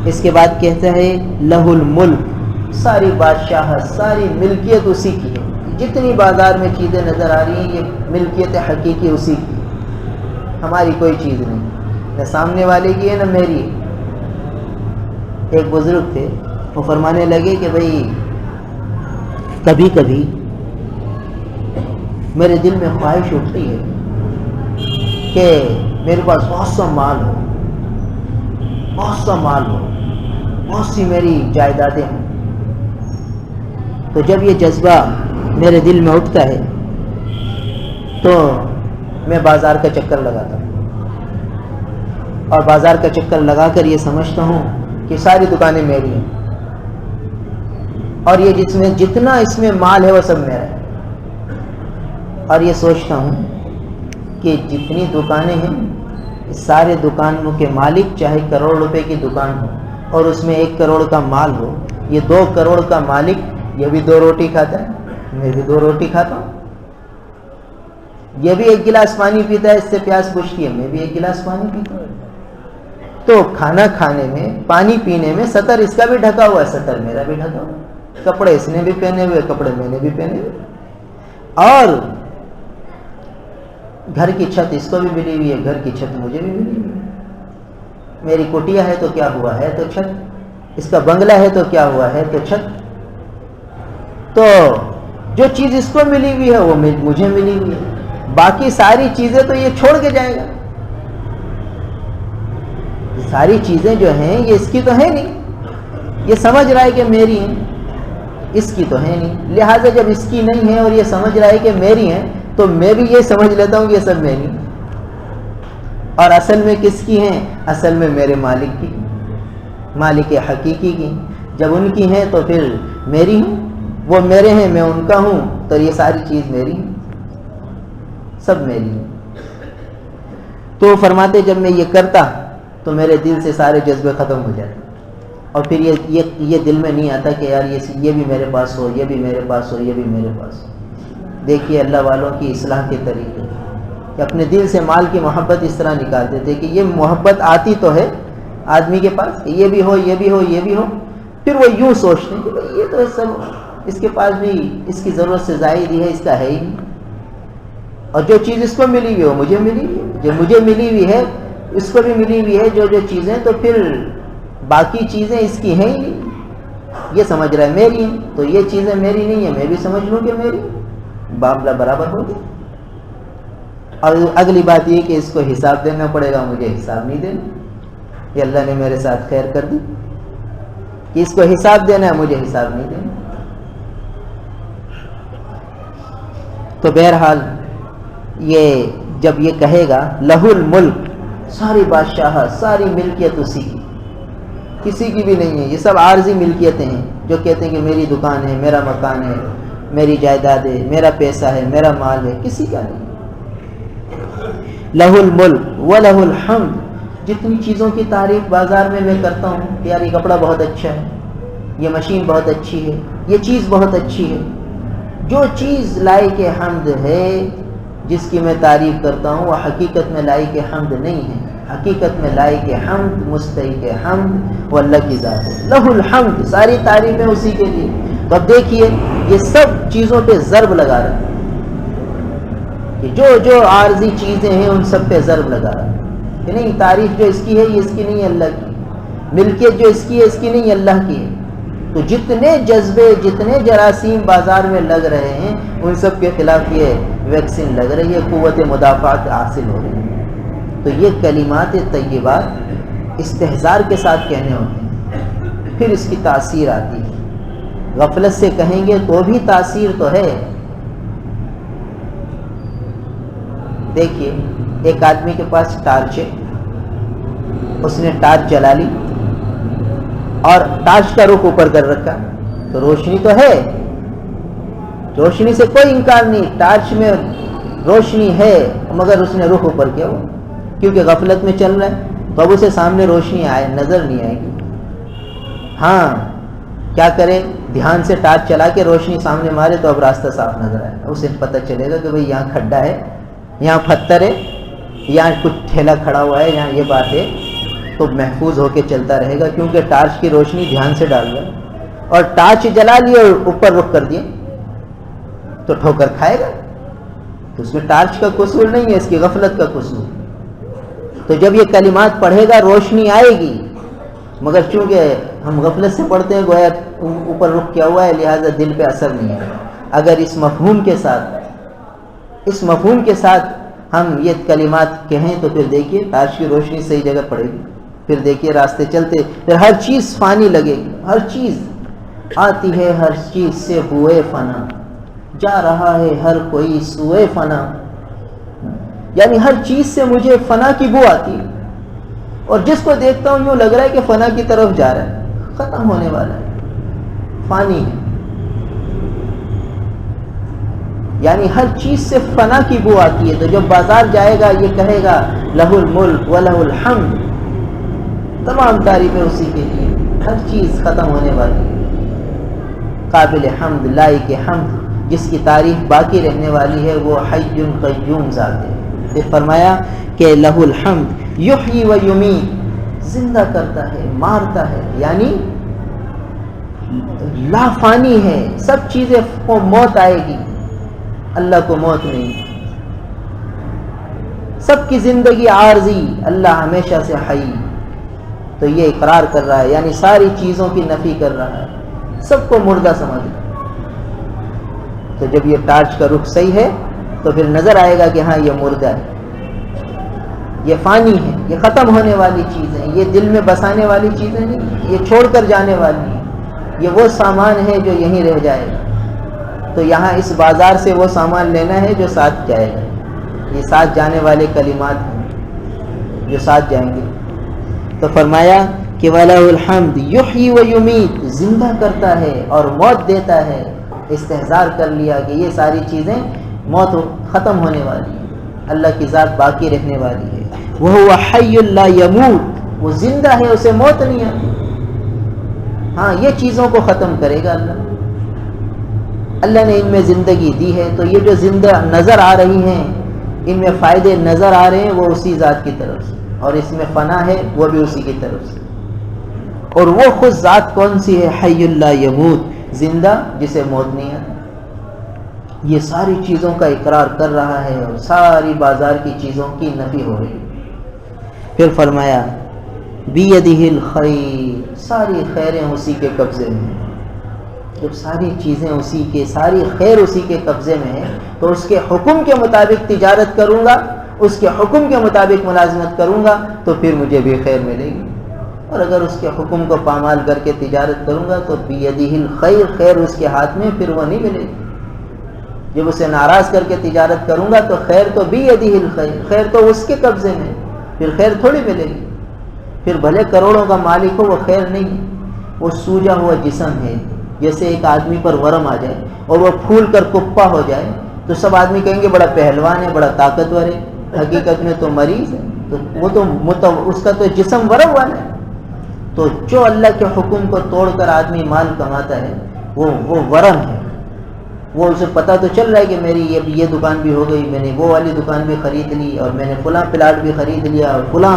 اس کے بعد کہتا ہے لہ الملک، ساری بادشاہت، ساری ملکیت اسی کی ہے، جتنی بازار میں چیزیں نظر آ رہی ہیں یہ ملکیت حقیقی اسی کی، ہماری کوئی چیز نہیں، نہ سامنے والے کی ہے نہ میری ہے۔ ایک بزرگ تھے، وہ فرمانے لگے کہ بھئی کبھی کبھی میرے دل میں خواہش اٹھتی ہے کہ میرے پاس بہت سا مال ہو، بہت سا مال ہو، بہت سی میری جائیدادیں ہوں۔ تو جب یہ جذبہ میرے دل میں اٹھتا ہے تو میں بازار کا چکر لگاتا ہوں، اور بازار کا چکر لگا کر یہ سمجھتا ہوں کہ ساری دکانیں میری ہیں، اور یہ جتنا اس میں مال ہے وہ سب میرا ہے، اور یہ سوچتا ہوں کہ جتنی دکانیں ہیں سارے دکانوں کے مالک چاہے کروڑ روپے کی دکان ہو اور اس میں 1 کروڑ کا مال ہو، یہ 2 کروڑ کا مالک یہ بھی 2 روٹی کھاتا ہے، میں بھی 2 روٹی کھاتا ہوں، یہ بھی 1 گلاس پانی پیتا ہے، اس سے پیاس بجھتی ہے، میں بھی 1 گلاس پانی پیتا ہوں۔ تو کھانا کھانے میں، پانی پینے میں سطر اس کا بھی ڈھکا ہوا ہے، سطر میرا بھی ڈھکا ہوا ہے، کپڑے اس نے بھی پہنے ہوئے، کپڑے میں نے بھی پہنے ہوئے، اور گھر کی چھت اس کو بھی ملی ہوئی ہے، گھر کی چھت مجھے بھی ملی ہوئی ہے، میری کٹیا ہے تو کیا ہوا ہے تو چھت، اس کا بنگلہ ہے تو کیا ہوا ہے تو چھت۔ تو جو چیز اس کو ملی ہوئی ہے وہ مجھے ملی ہوئی ہے، باقی ساری چیزیں تو یہ چھوڑ کے جائے گا، یہ ساری چیزیں جو ہیں یہ اس کی تو ہے نہیں، یہ سمجھ رہا ہے کہ میری ہیں، اس کی تو ہے نہیں، لہٰذا جب اس کی نہیں ہے اور یہ سمجھ رہا ہے کہ میری ہیں تو میں بھی یہ سمجھ لیتا ہوں کہ یہ سب میری ہیں، اور اصل میں کس کی ہیں؟ اصل میں میرے مالک کی، مالک حقیقی کی۔ جب ان کی ہیں تو پھر میری ہیں، وہ میرے ہیں میں ان کا ہوں، تو یہ ساری چیز میری ہے، سب میری ہے۔ تو فرماتے جب میں یہ کرتا تو میرے دل سے سارے جذبے ختم ہو جاتے، اور پھر یہ دل میں نہیں آتا کہ یار یہ بھی میرے پاس ہو، یہ بھی میرے پاس ہو، یہ بھی میرے پاس ہو۔ دیکھیے اللہ والوں کی اصلاح کے طریقے کہ اپنے دل سے مال کی محبت اس طرح نکال دیتے کہ یہ محبت آتی تو ہے آدمی کے پاس کہ یہ بھی ہو، یہ بھی ہو، یہ بھی ہو، پھر وہ یوں سوچتے ہیں کہ بھئی یہ تو سب اس کے پاس بھی اس کی ضرورت سے زائد ہی ہے، اس کا ہے ہی نہیں، اور جو چیز اس کو ملی ہوئی ہے وہ مجھے ملی ہوئی ہے، جو مجھے ملی ہوئی ہے اس کو بھی ملی ہوئی ہے جو چیزیں، تو پھر باقی چیزیں اس کی ہیں ہی نہیں، یہ سمجھ رہا ہے میری ہیں، تو یہ چیزیں میری نہیں ہیں، میں بھی سمجھ لوں کہ میری، معاملہ برابر ہو گیا۔ اور اگلی بات یہ کہ اس کو حساب دینا پڑے گا، مجھے حساب نہیں دینا، یہ اللہ نے میرے ساتھ خیر کر دی کہ اس کو حساب دینا ہے، مجھے حساب نہیں دینا۔ تو بہرحال یہ جب یہ کہے گا لہ الملک، ساری بادشاہت ساری ملکیت اسی کی، کسی کی بھی نہیں ہے، یہ سب عارضی ملکیتیں ہیں، جو کہتے ہیں کہ میری دکان ہے، میرا مکان ہے، میری جائیداد ہے، میرا پیسہ ہے، میرا مال ہے، کسی کا نہیں۔ لہ الملک ولہ الحمد، جتنی چیزوں کی تعریف بازار میں کرتا ہوں کہ یار یہ کپڑا بہت اچھا ہے، یہ مشین بہت اچھی ہے، یہ چیز بہت اچھی ہے، جو چیز لائق حمد ہے، جس کی میں تعریف کرتا ہوں، وہ حقیقت میں لائق حمد نہیں ہے، حقیقت میں لائق حمد مستحق حمد وہ اللہ کی ذات ہے۔ لہ الحمد، ساری تعریفیں اسی کے لیے۔ تو اب دیکھیے یہ سب چیزوں پہ ضرب لگا رہا ہے کہ جو عارضی چیزیں ہیں ان سب پہ ضرب لگا رہا ہے کہ نہیں، تعریف جو اس کی ہے یہ اس کی نہیں ہے، اللہ کی، ملکیت جو اس کی ہے اس کی نہیں، اللہ کی ہے۔ تو جتنے جذبے، جتنے جراثیم بازار میں لگ رہے ہیں، ان سب کے خلاف یہ ویکسین لگ رہی ہے، قوت مدافعت حاصل ہو رہی ہے۔ تو یہ کلمات طیبات استحضار کے ساتھ کہنے ہوتے ہیں، پھر اس کی تاثیر آتی ہے۔ غفلت سے کہیں گے تو بھی تاثیر تو ہے۔ دیکھیے ایک آدمی کے پاس ٹارچ ہے، اس نے ٹارچ جلا لی اور ٹارچ کا رخ اوپر کر رکھا، تو روشنی تو ہے، روشنی سے کوئی انکار نہیں، ٹارچ میں روشنی ہے، مگر اس نے رخ اوپر کیا ہوا کیونکہ غفلت میں چل رہا ہے، تو اب اسے سامنے روشنی آئے نظر نہیں آئے گی۔ ہاں کیا کرے، دھیان سے ٹارچ چلا کے روشنی سامنے مارے تو اب راستہ صاف نظر آئے، اسے پتہ چلے گا کہ بھئی یہاں کھڈا ہے، یہاں پتھر ہے، یہاں کچھ ٹھیلا کھڑا ہوا ہے، یہاں یہ بات ہے، تو محفوظ ہو کے چلتا رہے گا کیونکہ ٹارچ کی روشنی دھیان سے ڈال رہا ہے۔ اور ٹارچ جلا لی اور اوپر رخ کر دیا تو ٹھوکر کھائے گا، تو اس میں ٹارچ کا قصور نہیں ہے، اس کی غفلت کا قصور۔ تو جب یہ کلمات پڑھے گا روشنی آئے گی، مگر چونکہ ہم غفلت سے پڑھتے ہیں، گویا اوپر رخ کیا ہوا ہے، لہٰذا دل پہ اثر نہیں ہے۔ اگر اس مفہوم کے ساتھ ہم یہ کلمات کہیں تو پھر دیکھیے ٹارچ کی روشنی صحیح جگہ پڑے گی، پھر دیکھیے راستے چلتے، پھر ہر چیز فانی لگے گی، ہر چیز آتی ہے، ہر چیز سے بوئے فنا، جا رہا ہے ہر کوئی سوئے فنا، یعنی ہر چیز سے مجھے فنا کی بو آتی ہے، اور جس کو دیکھتا ہوں یوں لگ رہا ہے کہ فنا کی طرف جا رہا ہے، ختم ہونے والا ہے، فانی ہے، یعنی ہر چیز سے فنا کی بو آتی ہے۔ تو جب بازار جائے گا یہ کہے گا لہ الملک ولہ الحمد، تمام تعریفیں اسی کے لیے، ہر چیز ختم ہونے والی ہے، قابل حمد لائق حمد، جس کی تعریف باقی رہنے والی ہے وہ حی قیوم ذات ہے۔ پھر فرمایا کہ لہ الحمد یحیی و یمیت، زندہ کرتا ہے، مارتا ہے، یعنی لا فانی ہے، سب چیزیں کو موت آئے گی، اللہ کو موت نہیں، سب کی زندگی عارضی، اللہ ہمیشہ سے حی۔ تو یہ اقرار کر رہا ہے، یعنی ساری چیزوں کی نفی کر رہا ہے، سب کو مردہ سمجھ رہا ہے۔ تو جب یہ ٹارچ کا رخ صحیح ہے تو پھر نظر آئے گا کہ ہاں یہ مردہ ہے، یہ فانی ہے، یہ ختم ہونے والی چیزیں، یہ دل میں بسانے والی چیزیں نہیں، یہ چھوڑ کر جانے والی ہیں، یہ وہ سامان ہے جو یہیں رہ جائے گا۔ تو یہاں اس بازار سے وہ سامان لینا ہے جو ساتھ جائے گا، یہ ساتھ جانے والے کلمات ہیں جو ساتھ جائیں گے۔ تو فرمایا کہ وَلَهُ الْحَمْدُ يُحْيِي وَيُمِيتُ، زندہ کرتا ہے اور موت دیتا ہے۔ استحضار کر لیا کہ یہ ساری چیزیں موت ختم ہونے والی ہیں، اللہ کی ذات باقی رہنے والی ہے۔ وَهُوَ حَيٌّ لَا يَمُوتُ، وہ زندہ ہے، اسے موت نہیں آتی۔ ہاں یہ چیزوں کو ختم کرے گا اللہ نے ان میں زندگی دی ہے، تو یہ جو زندہ نظر آ رہی ہیں، ان میں فائدے نظر آ رہے ہیں، وہ اسی ذات کی طرف سے، اور اس میں فنا ہے وہ بھی اسی کی طرف سے۔ اور وہ خود ذات کون سی ہے؟ حی لا یموت، زندہ جسے موت نہیں آتی۔ یہ ساری چیزوں کا اقرار کر رہا ہے اور ساری بازار کی چیزوں کی نفی ہو رہی ہے۔ پھر فرمایا بیدہ الخیر، ساری خیریں اسی کے قبضے میں ہیں۔ جب ساری چیزیں اسی کے، ساری خیر اسی کے قبضے میں ہے تو اس کے حکم کے مطابق تجارت کروں گا، اس کے حکم کے مطابق ملازمت کروں گا تو پھر مجھے بھی خیر ملے گی، اور اگر اس کے حکم کو پامال کر کے تجارت کروں گا تو بیدہ الخیر، خیر اس کے ہاتھ میں، پھر وہ نہیں ملے گی۔ جب اسے ناراض کر کے تجارت کروں گا تو خیر تو بیدہ الخیر، خیر تو اس کے قبضے میں، پھر خیر تھوڑی ملے گی۔ پھر بھلے کروڑوں کا مالک ہو، وہ خیر نہیں ہے، وہ سوجا ہوا جسم ہے۔ جیسے ایک آدمی پر ورم آ جائے اور وہ پھول کر کپا ہو جائے تو سب آدمی کہیں گے بڑا پہلوان ہے، بڑا طاقتور ہے، حقیقت میں تو مریض ہے، تو وہ تو اس کا تو جسم ورم والا ہے۔ تو جو اللہ کے حکم کو توڑ کر آدمی مال کماتا ہے وہ ورم ہے، وہ اسے پتہ تو چل رہا ہے کہ میری یہ دکان بھی ہو گئی، میں نے وہ والی دکان بھی خرید لی، اور میں نے فلاں پلاٹ بھی خرید لیا، اور فلاں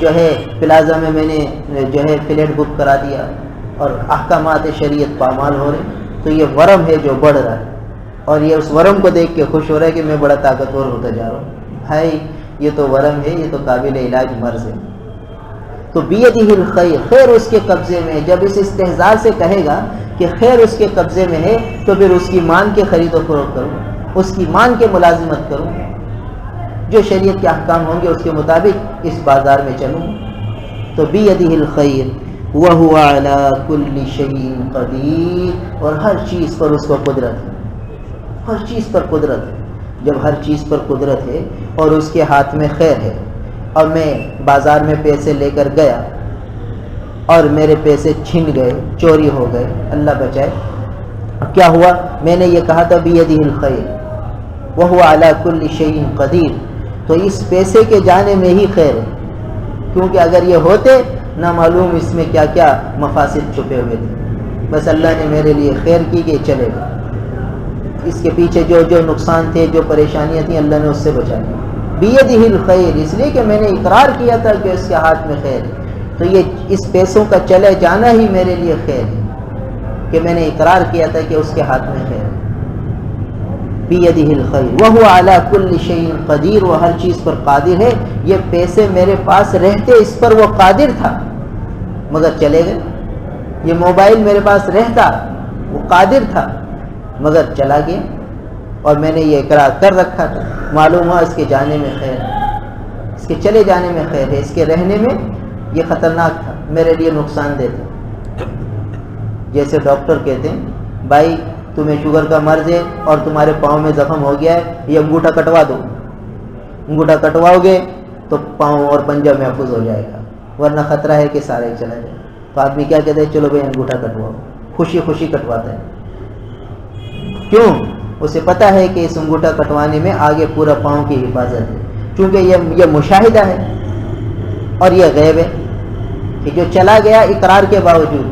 جو ہے پلازا میں نے جو ہے فلیٹ بک کرا دیا، اور احکامات شریعت پامال ہو رہے، تو یہ ورم ہے جو بڑھ رہا ہے، اور یہ اس ورم کو دیکھ کے خوش ہو رہا ہے کہ میں بڑا طاقتور ہوتا جا رہا ہوں۔ بھائی یہ تو ورم ہے، یہ تو قابل علاج مرض ہے۔ تو بیدہ الخیر، خیر اس کے قبضے میں۔ جب اس استہزاء سے کہے گا کہ خیر اس کے قبضے میں ہے تو پھر اس کی مان کے خرید و فروخت کروں، اس کی مان کے ملازمت کروں، جو شریعت کے احکام ہوں گے اس کے مطابق اس بازار میں چلوں۔ تو بیدہ الخیر وَهُوَ عَلَى كُلِّ شَيْءٍ قَدِيرٌ، اور ہر چیز پر اس کو قدرت ہے، ہر چیز پر قدرت ہے۔ جب ہر چیز پر قدرت ہے اور اس کے ہاتھ میں خیر ہے، اور میں بازار میں پیسے لے کر گیا اور میرے پیسے چھن گئے، چوری ہو گئے، اللہ بچائے، کیا ہوا؟ میں نے یہ کہا تھا بیدہ الخیر وَهُوَ عَلَى كُلِّ شَيْءٍ قَدِيرٌ، تو اس پیسے کے جانے میں ہی خیر ہے، کیونکہ اگر یہ ہوتے نہ معلوم اس میں کیا کیا مفاسد چھپے ہوئے تھے۔ بس اللہ نے میرے لیے خیر کی کہ چلے گا، اس کے پیچھے جو نقصان تھے، جو پریشانیاں تھیں، اللہ نے اس سے بچا لیا۔ بیدہ الخیر، اس لیے کہ میں نے اقرار کیا تھا کہ اس کے ہاتھ میں خیر ہے، تو یہ اس پیسوں کا چلے جانا ہی میرے لیے خیر ہے، کہ میں نے اقرار کیا تھا کہ اس کے ہاتھ میں خیر ہے۔ بیدہ الخیر وَهُوَ عَلَى كُلِّ شَيْءٍ قَدِيرٌ، وہ ہر چیز پر قادر ہے۔ یہ پیسے میرے پاس رہتے اس پر وہ قادر تھا مگر چلے گئے، یہ موبائل میرے پاس رہتا وہ قادر تھا مگر چلا گیا، اور میں نے یہ اقرار کر رکھا تھا، معلوم ہوا اس کے جانے میں خیر ہے، اس کے چلے جانے میں خیر ہے، اس کے رہنے میں یہ خطرناک تھا، میرے لیے نقصان دہ تھا۔ جیسے ڈاکٹر کہتے ہیں بھائی تمہیں شوگر کا مرض ہے اور تمہارے پاؤں میں زخم ہو گیا ہے، یہ انگوٹھا کٹوا دو، انگوٹھا کٹواؤ گے تو پاؤں اور پنجہ محفوظ ہو جائے گا، ورنہ خطرہ ہے کہ سارا ہی چلا جائے۔ تو آدمی کیا کہتے ہیں؟ چلو بھائی انگوٹھا کٹواؤ، خوشی خوشی کٹواتا ہے۔ کیوں؟ اسے پتہ ہے کہ اس انگوٹھا کٹوانے میں آگے پورا پاؤں کی حفاظت ہے، چونکہ یہ مشاہدہ ہے اور یہ غیب ہے کہ جو چلا گیا اقرار کے باوجود،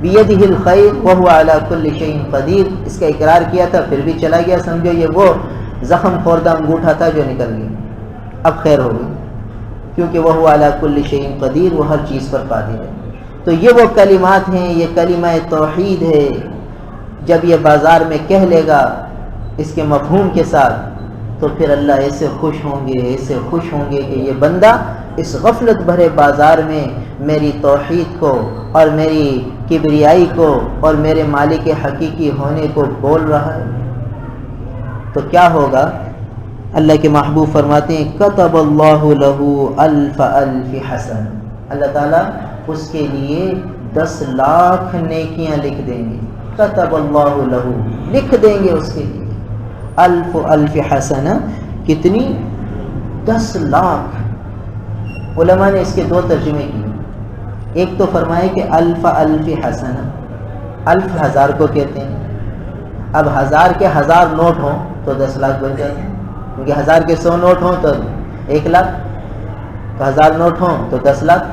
بیدہ الخیر وَهُوَ عَلَى كُلِّ شَيْءٍ قَدِيرٌ، اس کا اقرار کیا تھا پھر بھی چلا گیا، سمجھو یہ وہ زخم خوردہ انگوٹھا تھا جو نکل گیا، اب خیر ہو گئی، کیونکہ وَهُوَ عَلَى كُلِّ شَيْءٍ قَدِيرٌ، وہ ہر چیز پر قادر ہے۔ تو یہ وہ کلمات ہیں، یہ کلمہ توحید ہے، جب یہ بازار میں کہہ لے گا اس کے مفہوم کے ساتھ تو پھر اللہ ایسے خوش ہوں گے، ایسے خوش ہوں گے کہ یہ بندہ اس غفلت بھرے بازار میں میری توحید کو اور میری کبریائی کو اور میرے مالک حقیقی ہونے کو بول رہا ہے۔ تو کیا ہوگا؟ اللہ کے محبوب فرماتے ہیں کتب اللہ لہ الف الف حسن، اللہ تعالیٰ اس کے لیے 10 لاکھ نیکیاں لکھ دیں گے، کتب اللہ لہ، لکھ دیں گے اس کے لیے الف الف حسنہ، کتنی؟ 10 لاکھ۔ علماء نے اس کے 2 ترجمے کیے، ایک تو فرمائے کہ الف الف حسنہ، الف 1000 کو کہتے ہیں، اب 1000 کے 1000 نوٹ ہوں تو 10 لاکھ بن جاتے ہیں، کیونکہ 1000 کے 100 نوٹ ہوں تو 1 لاکھ، تو 1000 نوٹ ہوں تو 10 لاکھ۔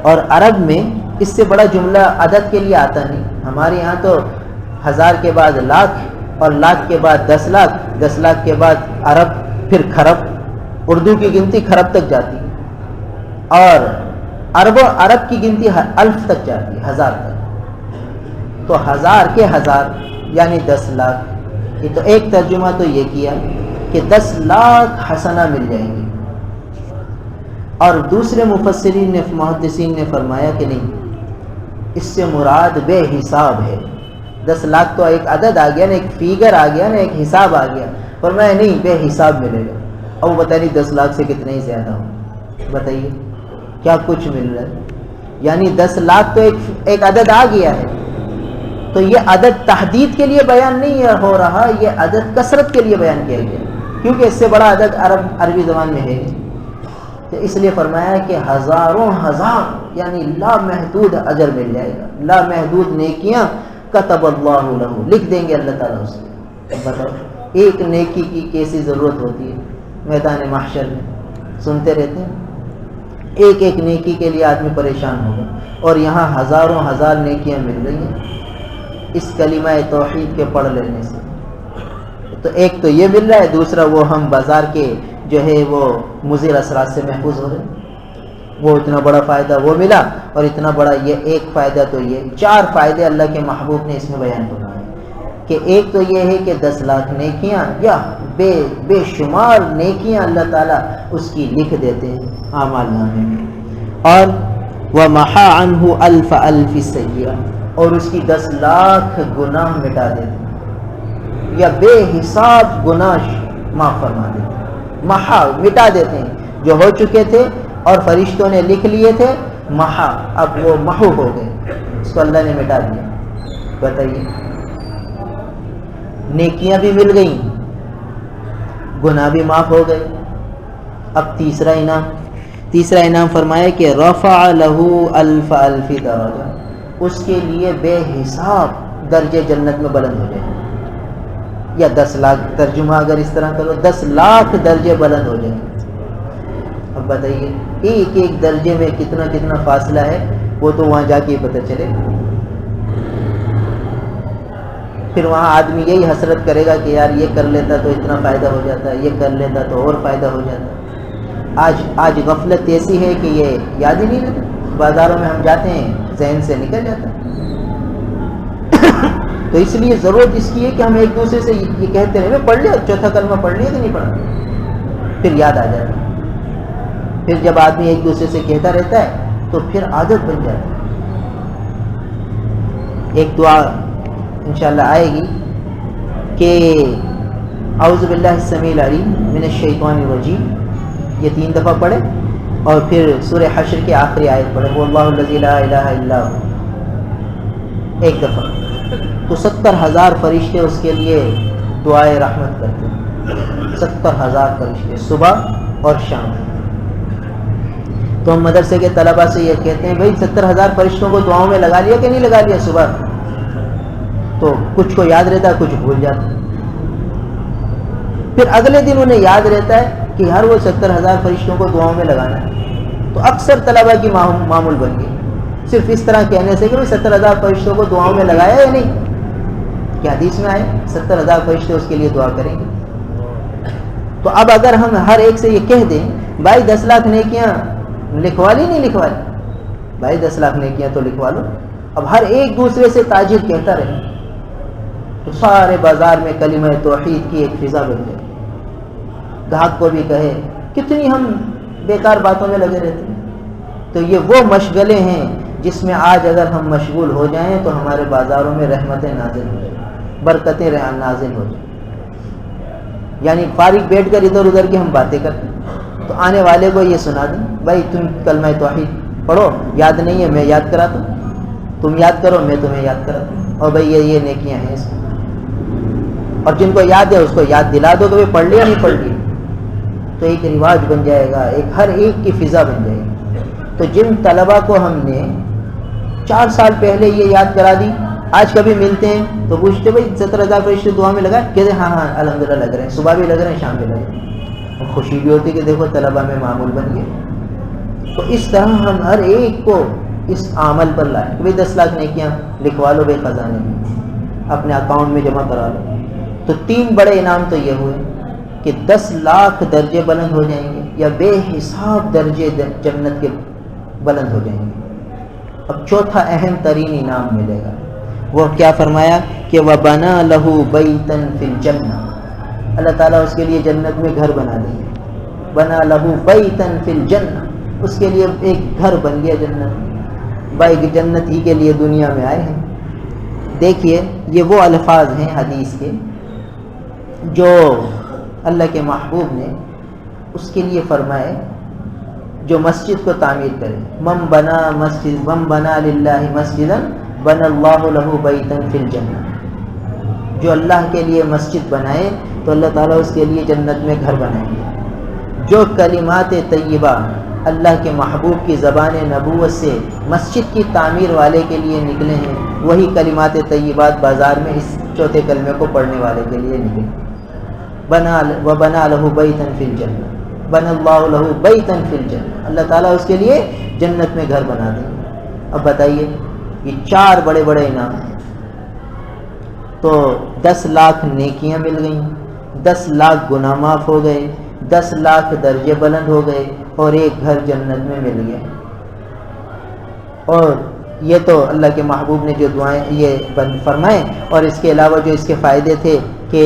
اور عرب میں اس سے بڑا جملہ عدد کے لیے آتا نہیں، ہمارے یہاں تو 1000 کے بعد لاکھ، اور لاکھ کے بعد 10 لاکھ، 10 لاکھ کے بعد ارب، پھر کھرب، اردو کی گنتی کھرب تک جاتی ہے، اور عرب کی گنتی الف تک جاتی ہے، 1000 تک۔ تو 1000 کے 1000 یعنی 10 لاکھ۔ یہ تو ایک ترجمہ تو یہ کیا کہ 10 لاکھ حسنہ مل جائیں گی۔ اور دوسرے مفسرین نے محدثین نے فرمایا کہ نہیں، اس سے مراد بے حساب ہے۔ 10 لاکھ تو ایک عدد آ گیا نا، ایک فیگر آ گیا نا، ایک حساب آ گیا، فرمایا نہیں بے حساب ملے گا۔ اب وہ بتائیے 10 لاکھ سے کتنے ہی زیادہ ہو، بتائیے کیا کچھ مل رہا ہے؟ یعنی 10 لاکھ تو ایک عدد آ گیا ہے، تو یہ عدد تحدید کے لیے بیان نہیں ہو رہا، یہ عدد کثرت کے لیے بیان کیا گیا، کیونکہ اس سے بڑا عدد عربی زبان میں ہے، تو اس لیے فرمایا کہ ہزاروں ہزار یعنی لامحدود اجر مل جائے گا، لامحدود نیکیاں کتب اللہ لہ، لکھ دیں گے اللہ تعالیٰ اس کو۔ بتاؤ ایک نیکی کی کیسی ضرورت ہوتی ہے میدان محشر میں، سنتے رہتے ہیں ایک ایک نیکی کے لیے آدمی پریشان ہوگا، اور یہاں ہزاروں ہزار نیکیاں مل رہی ہیں اس کلمہ توحید کے پڑھ لینے سے۔ تو ایک تو یہ مل رہا ہے، دوسرا وہ ہم بازار کے جو ہے وہ مضر اثرات سے محفوظ ہو رہے، وہ اتنا بڑا فائدہ وہ ملا، اور اتنا بڑا یہ ایک فائدہ، تو یہ 4 فائدے اللہ کے محبوب نے اس میں بیان فرمائے کہ ایک تو یہ ہے کہ 10 لاکھ نیکیاں یا بے شمار نیکیاں اللہ تعالیٰ اس کی لکھ دیتے ہیں اعمال نامے میں، اور وَمَحَا عَنْهُ أَلْفَ أَلْفِ سَيِّئَةٍ، اور اس کی 10 لاکھ گناہ مٹا دیتے ہیں، یا بے حساب گناہ معاف فرما دیتے ہیں، محا مٹا دیتے ہیں، جو ہو چکے تھے اور فرشتوں نے لکھ لیے تھے، محا اب وہ محو ہو گئے، اس کو اللہ نے مٹا دیا۔ بتائیے نیکیاں بھی مل گئیں، گناہ بھی معاف ہو گئے۔ اب تیسرا انعام فرمایا کہ رفع لہ الف الف درجہ، اس کے لیے بے حساب درجے جنت میں بلند ہو جائیں، یا 10 لاکھ ترجمہ اگر اس طرح کرو 10 لاکھ درجے بلند ہو جائیں۔ اب بتائیے ایک ایک درجے میں کتنا کتنا فاصلہ ہے، وہ تو وہاں جا کے پتہ چلے، پھر وہاں آدمی یہی حسرت کرے گا کہ یار یہ کر لیتا تو اتنا فائدہ ہو جاتا، یہ کر لیتا تو اور فائدہ ہو جاتا۔ آج غفلت ایسی ہے کہ یہ یاد ہی نہیں رہتا، بازاروں میں ہم جاتے ہیں ذہن سے نکل جاتا۔ تو اس لیے ضرورت اس کی ہے کہ ہم ایک دوسرے سے یہ کہتے رہے، پڑھ لیا چوتھا کلمہ پڑھ لیا کہ نہیں پڑھا، پھر یاد آ جاتا۔ پھر جب آدمی ایک دوسرے سے کہتا رہتا ہے تو پھر عادت بن جاتی ہے۔ ایک دعا انشاءاللہ آئے گی کہ اعوذ باللہ السمیع العلیم من الشیطان الرجیم، یہ 3 دفعہ پڑھے، اور پھر سورہ حشر کی آخری آیت پڑھے واللہ الذی لا الہ الا هو، ایک دفعہ، تو 70,000 فرشتے اس کے لیے دعائے رحمت کرتے ہیں، 70,000 فرشتے صبح اور شام۔ تو ہم مدرسے کے طلباء سے یہ کہتے ہیں بھائی 70,000 فرشتوں کو دعاؤں میں لگا لیا کہ نہیں لگا لیا؟ صبح تو کچھ کو یاد رہتا ہے، کچھ بھول جاتا ہے، پھر اگلے دن انہیں یاد رہتا ہے کہ ہر وہ 70,000 فرشتوں کو دعاؤں میں لگانا ہے۔ تو اکثر طلباء کی معمول بن گئی صرف اس طرح کہنے سے کہ 70,000 فرشتوں کو دعاؤں میں لگایا یا نہیں، کہ حدیث میں آئے 70,000 فرشتے اس کے لیے دعا کریں گے۔ تو اب اگر ہم ہر ایک سے یہ کہہ دیں بھائی 10 لاکھ نیکیاں لکھوا لی نہیں لکھوا لی، بھائی 10 لاکھ نیکیاں تو لکھوا لو، اب ہر ایک دوسرے سے تاجر کہتا رہے تو سارے بازار میں کلمہ توحید کی ایک فضا بن جائے، گاہک کو بھی کہے۔ کتنی ہم بیکار باتوں میں لگے رہتے ہیں، تو یہ وہ مشغلے ہیں جس میں آج اگر ہم مشغول ہو جائیں تو ہمارے بازاروں میں رحمتیں نازل ہو جائیں، برکتیں نازل ہو جائیں۔ یعنی فارغ بیٹھ کر ادھر ادھر کی ہم باتیں کرتے ہیں، تو آنے والے کو یہ سنا دیں بھائی تم کلمہ توحید پڑھو، یاد نہیں ہے میں یاد کراتا ہوں، تم یاد کرو میں تمہیں یاد کراتا ہوں، اور بھائی یہ نیکیاں ہیں اس میں، اور جن کو یاد ہے اس کو یاد دلا دو کہ پڑھ لیا نہیں پڑھ لیا، تو ایک رواج بن جائے گا، ایک ہر ایک کی فضا بن جائے گی۔ تو جن طلباء کو ہم نے 4 سال پہلے یہ یاد کرا دی، آج کبھی ملتے ہیں تو پوچھتے بھائی 70,000 فرشتے دعا میں لگائے، کہتے ہیں ہاں الحمدللہ لگ رہے ہیں، صبح بھی لگ رہے ہیں شام بھی لگ رہے ہیں، اور خوشی بھی ہوتی کہ دیکھو طلباء میں معمول بن گئے۔ تو اس طرح ہم ہر ایک کو اس عمل پر لائیں کہ بھائی 10 لاکھ نیکیاں لکھوا لو بھائی خزانے میں، اپنے اکاؤنٹ میں جمع کرا لو۔ تو 3 بڑے انعام تو یہ ہوئے کہ 10 لاکھ درجے بلند ہو جائیں گے، یا بے حساب درجے جنت کے بلند ہو جائیں گے۔ اب چوتھا اہم ترین انعام ملے گا، وہ کیا فرمایا کہ وَبَنَا لَهُ بَيْتًا فِي الْجَنَّةِ، اللہ تعالیٰ اس کے لیے جنت میں گھر بنا دیں گے، بنا لہو بیتن فی الجنہ، اس کے لیے ایک گھر بن گیا جنت، بھائی جنت ہی کے لیے دنیا میں آئے ہیں۔ دیکھیے یہ وہ الفاظ ہیں حدیث کے جو اللہ کے محبوب نے اس کے لیے فرمائے جو مسجد کو تعمیر کرے، من بنا للہ مسجدا بنى اللہ لہ بیتا فی الجنہ، جو اللہ کے لیے مسجد بنائے تو اللہ تعالیٰ اس کے لیے جنت میں گھر بنائیں گے۔ جو کلمات طیبہ اللہ کے محبوب کی زبان نبوت سے مسجد کی تعمیر والے کے لیے نکلے ہیں، وہی کلمات طیبات بازار میں اس چوتھے کلمے کو پڑھنے والے کے لیے نکلے۔ وَبَنَى لَهُ بَيْتًا فِي الْجَنَّةِ بَنَى اللَّهُ لَهُ بَيْتًا فِي الْجَنَّةِ، اللہ تعالیٰ اس کے لیے جنت میں گھر بنا دیں گے۔ اب بتائیے یہ 4 بڑے بڑے انعام تو 10 لاکھ نیکیاں مل گئیں، 10 لاکھ گناہ معاف ہو گئے، 10 لاکھ درجے بلند ہو گئے اور ایک گھر جنت میں مل گیا۔ اور یہ تو اللہ کے محبوب نے جو دعائیں یہ بند فرمائے، اور اس کے علاوہ جو اس کے فائدے تھے کہ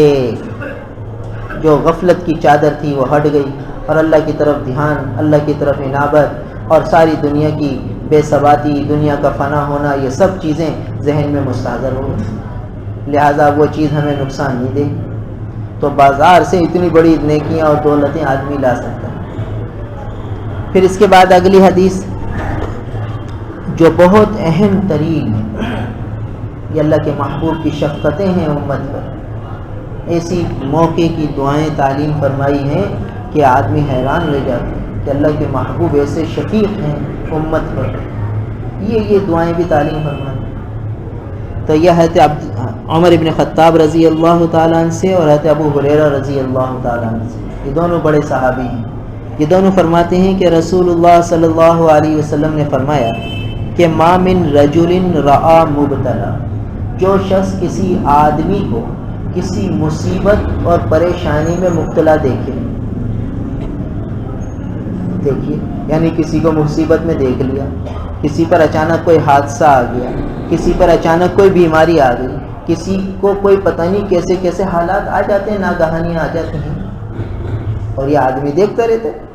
جو غفلت کی چادر تھی وہ ہٹ گئی اور اللہ کی طرف دھیان، اللہ کی طرف انابت، اور ساری دنیا کی بے ثباتی، دنیا کا فنا ہونا، یہ سب چیزیں ذہن میں مستحضر ہو گئی، لہٰذا وہ چیز ہمیں نقصان نہیں دے۔ تو بازار سے اتنی بڑی نیکیاں اور دولتیں آدمی لا سکتا ہے۔ پھر اس کے بعد اگلی حدیث جو بہت اہم ترین ہے، یہ اللہ کے محبوب کی شفقتیں ہیں امت پر، ایسی موقع کی دعائیں تعلیم فرمائی ہیں کہ آدمی حیران رہ جاتا ہے کہ اللہ کے محبوب ایسے شفیق ہیں امت پر، یہ دعائیں بھی تعلیم فرمائی۔ تو یہ حضرت عمر ابن خطاب رضی اللہ تعالیٰ عنہ سے اور حضرت ابو ہریرہ رضی اللہ تعالیٰ عنہ سے، یہ دونوں بڑے صحابی ہیں، یہ دونوں فرماتے ہیں کہ رسول اللہ صلی اللہ علیہ وسلم نے فرمایا کہ ما من رجل رعا مبتلا، جو شخص کسی آدمی کو کسی مصیبت اور پریشانی میں مبتلا دیکھے، دیکھیے یعنی کسی کو مصیبت میں دیکھ لیا، کسی پر اچانک کوئی حادثہ آ گیا، کسی پر اچانک کوئی بیماری آ گئی، کسی کو کوئی پتہ نہیں کیسے کیسے حالات آ جاتے ہیں، ناگہانیاں آ جاتی ہیں، اور یہ آدمی دیکھتا رہتا ہے۔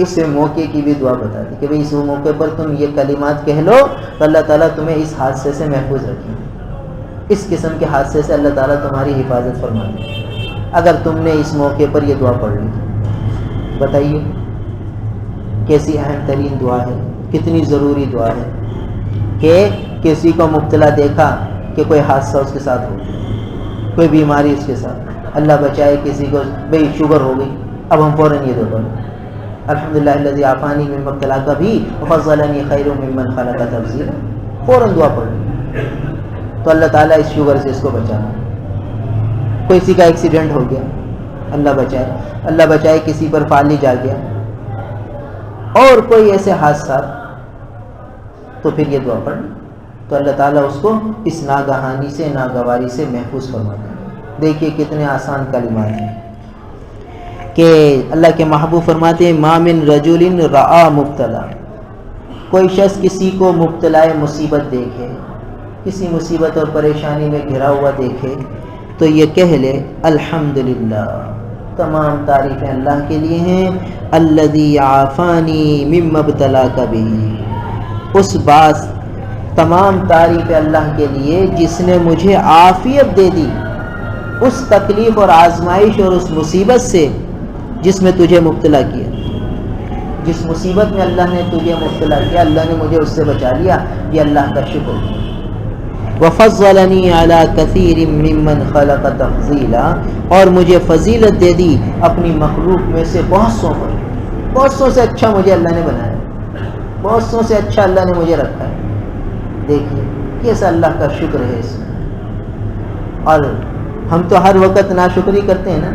اس موقع کی بھی دعا بتاتی کہ بھئی اس موقع پر تم یہ کلمات کہہ لو تو اللہ تعالیٰ تمہیں اس حادثے سے محفوظ رکھیں گے، اس قسم کے حادثے سے اللہ تعالیٰ تمہاری حفاظت فرما دے اگر تم نے اس موقع پر یہ دعا پڑھ لی۔ بتائیے کیسی اہم ترین دعا ہے، کتنی ضروری دعا ہے کہ کسی کو مبتلا دیکھا کہ کوئی حادثہ اس کے ساتھ ہو، کوئی بیماری اس کے ساتھ، اللہ بچائے کسی کو بھئی شوگر ہو گئی، اب ہم فوراً یہ دعا پڑھیں الحمدللہ الذی عافانی مما ابتلاک بہ وفضلنی خیر ممن خلق تفضیلا، فوراً دعا پڑھیں تو اللہ تعالیٰ اس شوگر سے اس کو بچانا۔ کوئی کسی کا ایکسیڈنٹ ہو گیا، اللہ بچائے کسی پر فالج آ گیا، اور کوئی ایسے حادثات، تو پھر یہ دعا پڑھیں تو اللہ تعالیٰ اس کو اس ناگہانی سے، ناگواری سے محفوظ فرماتا ہے۔ دیکھیے کتنے آسان کلمات ہیں کہ اللہ کے محبوب فرماتے ہیں ما من رجل رعا مبتلا، کوئی شخص کسی کو مبتلا مصیبت دیکھے، کسی مصیبت اور پریشانی میں گھرا ہوا دیکھے تو یہ کہہ لے الحمدللہ، تمام تعریفیں اللہ کے لیے ہیں، الذی عافانی مما ابتلاک بہ، اس بات تمام تعریفیں اللہ کے لیے جس نے مجھے عافیت دے دی اس تکلیف اور آزمائش اور اس مصیبت سے جس میں تجھے مبتلا کیا، جس مصیبت میں اللہ نے تجھے مبتلا کیا اللہ نے مجھے اس سے بچا لیا، یہ اللہ کا شکر ہے۔ وفضلنی علی کثیر ممن خلق تفضیلا، اور مجھے فضیلت دے دی اپنی مخلوق میں سے بہت سو سے اچھا مجھے اللہ نے بنایا، بہت سو سے اچھا اللہ نے مجھے رکھا ہے۔ دیکھیے کیسا اللہ کا شکر ہے اس میں۔ اور ہم تو ہر وقت ناشکری کرتے ہیں نا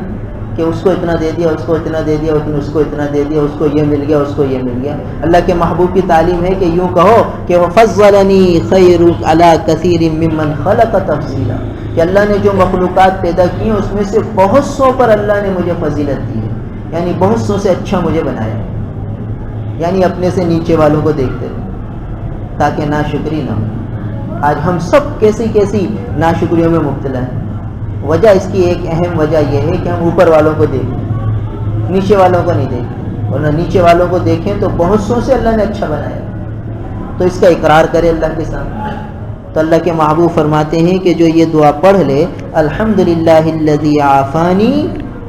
کہ اس کو اتنا دے دیا، اس کو اتنا دے دیا، اس کو اتنا دے دیا، اس کو یہ مل گیا، اس کو یہ مل گیا۔ اللہ کے محبوب کی تعلیم ہے کہ یوں کہو کہ وفضلنی خیر علی کثیر ممن خلق تفضیلا، کہ اللہ نے جو مخلوقات پیدا کی ہیں اس میں سے بہت سو پر اللہ نے مجھے فضیلت دی ہے، یعنی بہت سو سے اچھا مجھے بنایا، یعنی اپنے سے نیچے والوں کو دیکھتے رہو تاکہ ناشکری نہ ہو۔ آج ہم سب کیسی ناشکریوں میں مبتلا ہیں۔ وجہ اس کی ایک اہم وجہ یہ ہے کہ ہم اوپر والوں کو دیکھتے ہیں، نیچے والوں کو نہیں دیکھتے۔ ورنہ نیچے والوں کو دیکھیں تو بہت سو سے اللہ نے اچھا بنایا، تو اس کا اقرار کرے اللہ کے سامنے۔ تو اللہ کے محبوب فرماتے ہیں کہ جو یہ دعا پڑھ لے، الحمدللہ الذی عافانی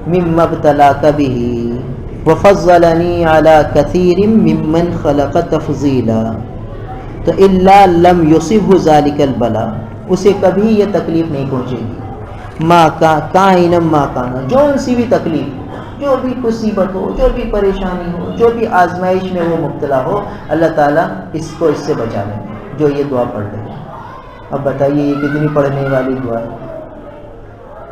مما ابتلاک بہ وفضلنی علی کثیر ممن خلق تفضیلا، تو الا لم یصبہ ذلک البلاء، اسے کبھی یہ تکلیف نہیں پہنچے گی، ما کائنا ما کانا، جو سی بھی تکلیف، جو بھی مصیبت ہو، جو بھی پریشانی ہو، جو بھی آزمائش میں وہ مبتلا ہو، اللہ تعالیٰ اس کو اس سے بچا لیں جو یہ دعا پڑھ لے۔ اب بتائیے یہ کتنی پڑھنے والی دعا ہے۔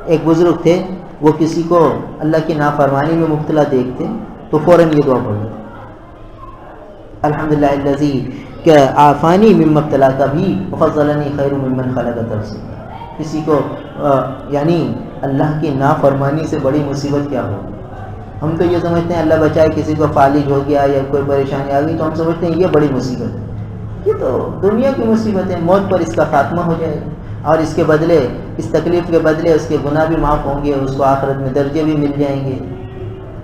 ایک بزرگ تھے، وہ کسی کو اللہ کی نافرمانی میں مبتلا دیکھتے تو فوراً یہ دعا پڑھ لیتے، الحمدللہ الذی عافانی مما ابتلاک بہ وفضلنی خیر ممن خلق تفضیلا۔ کسی کو یعنی اللہ کی نافرمانی سے بڑی مصیبت کیا ہو؟ ہم تو یہ سمجھتے ہیں اللہ بچائے، کسی کو فالج ہو گیا یا کوئی پریشانی آ گئی تو ہم سمجھتے ہیں یہ بڑی مصیبت ہے، یہ تو دنیا کی مصیبت ہے، موت پر اس کا خاتمہ ہو جائے گا، اور اس کے بدلے، اس تکلیف کے بدلے اس کے گناہ بھی معاف ہوں گے، اس کو آخرت میں درجے بھی مل جائیں گے۔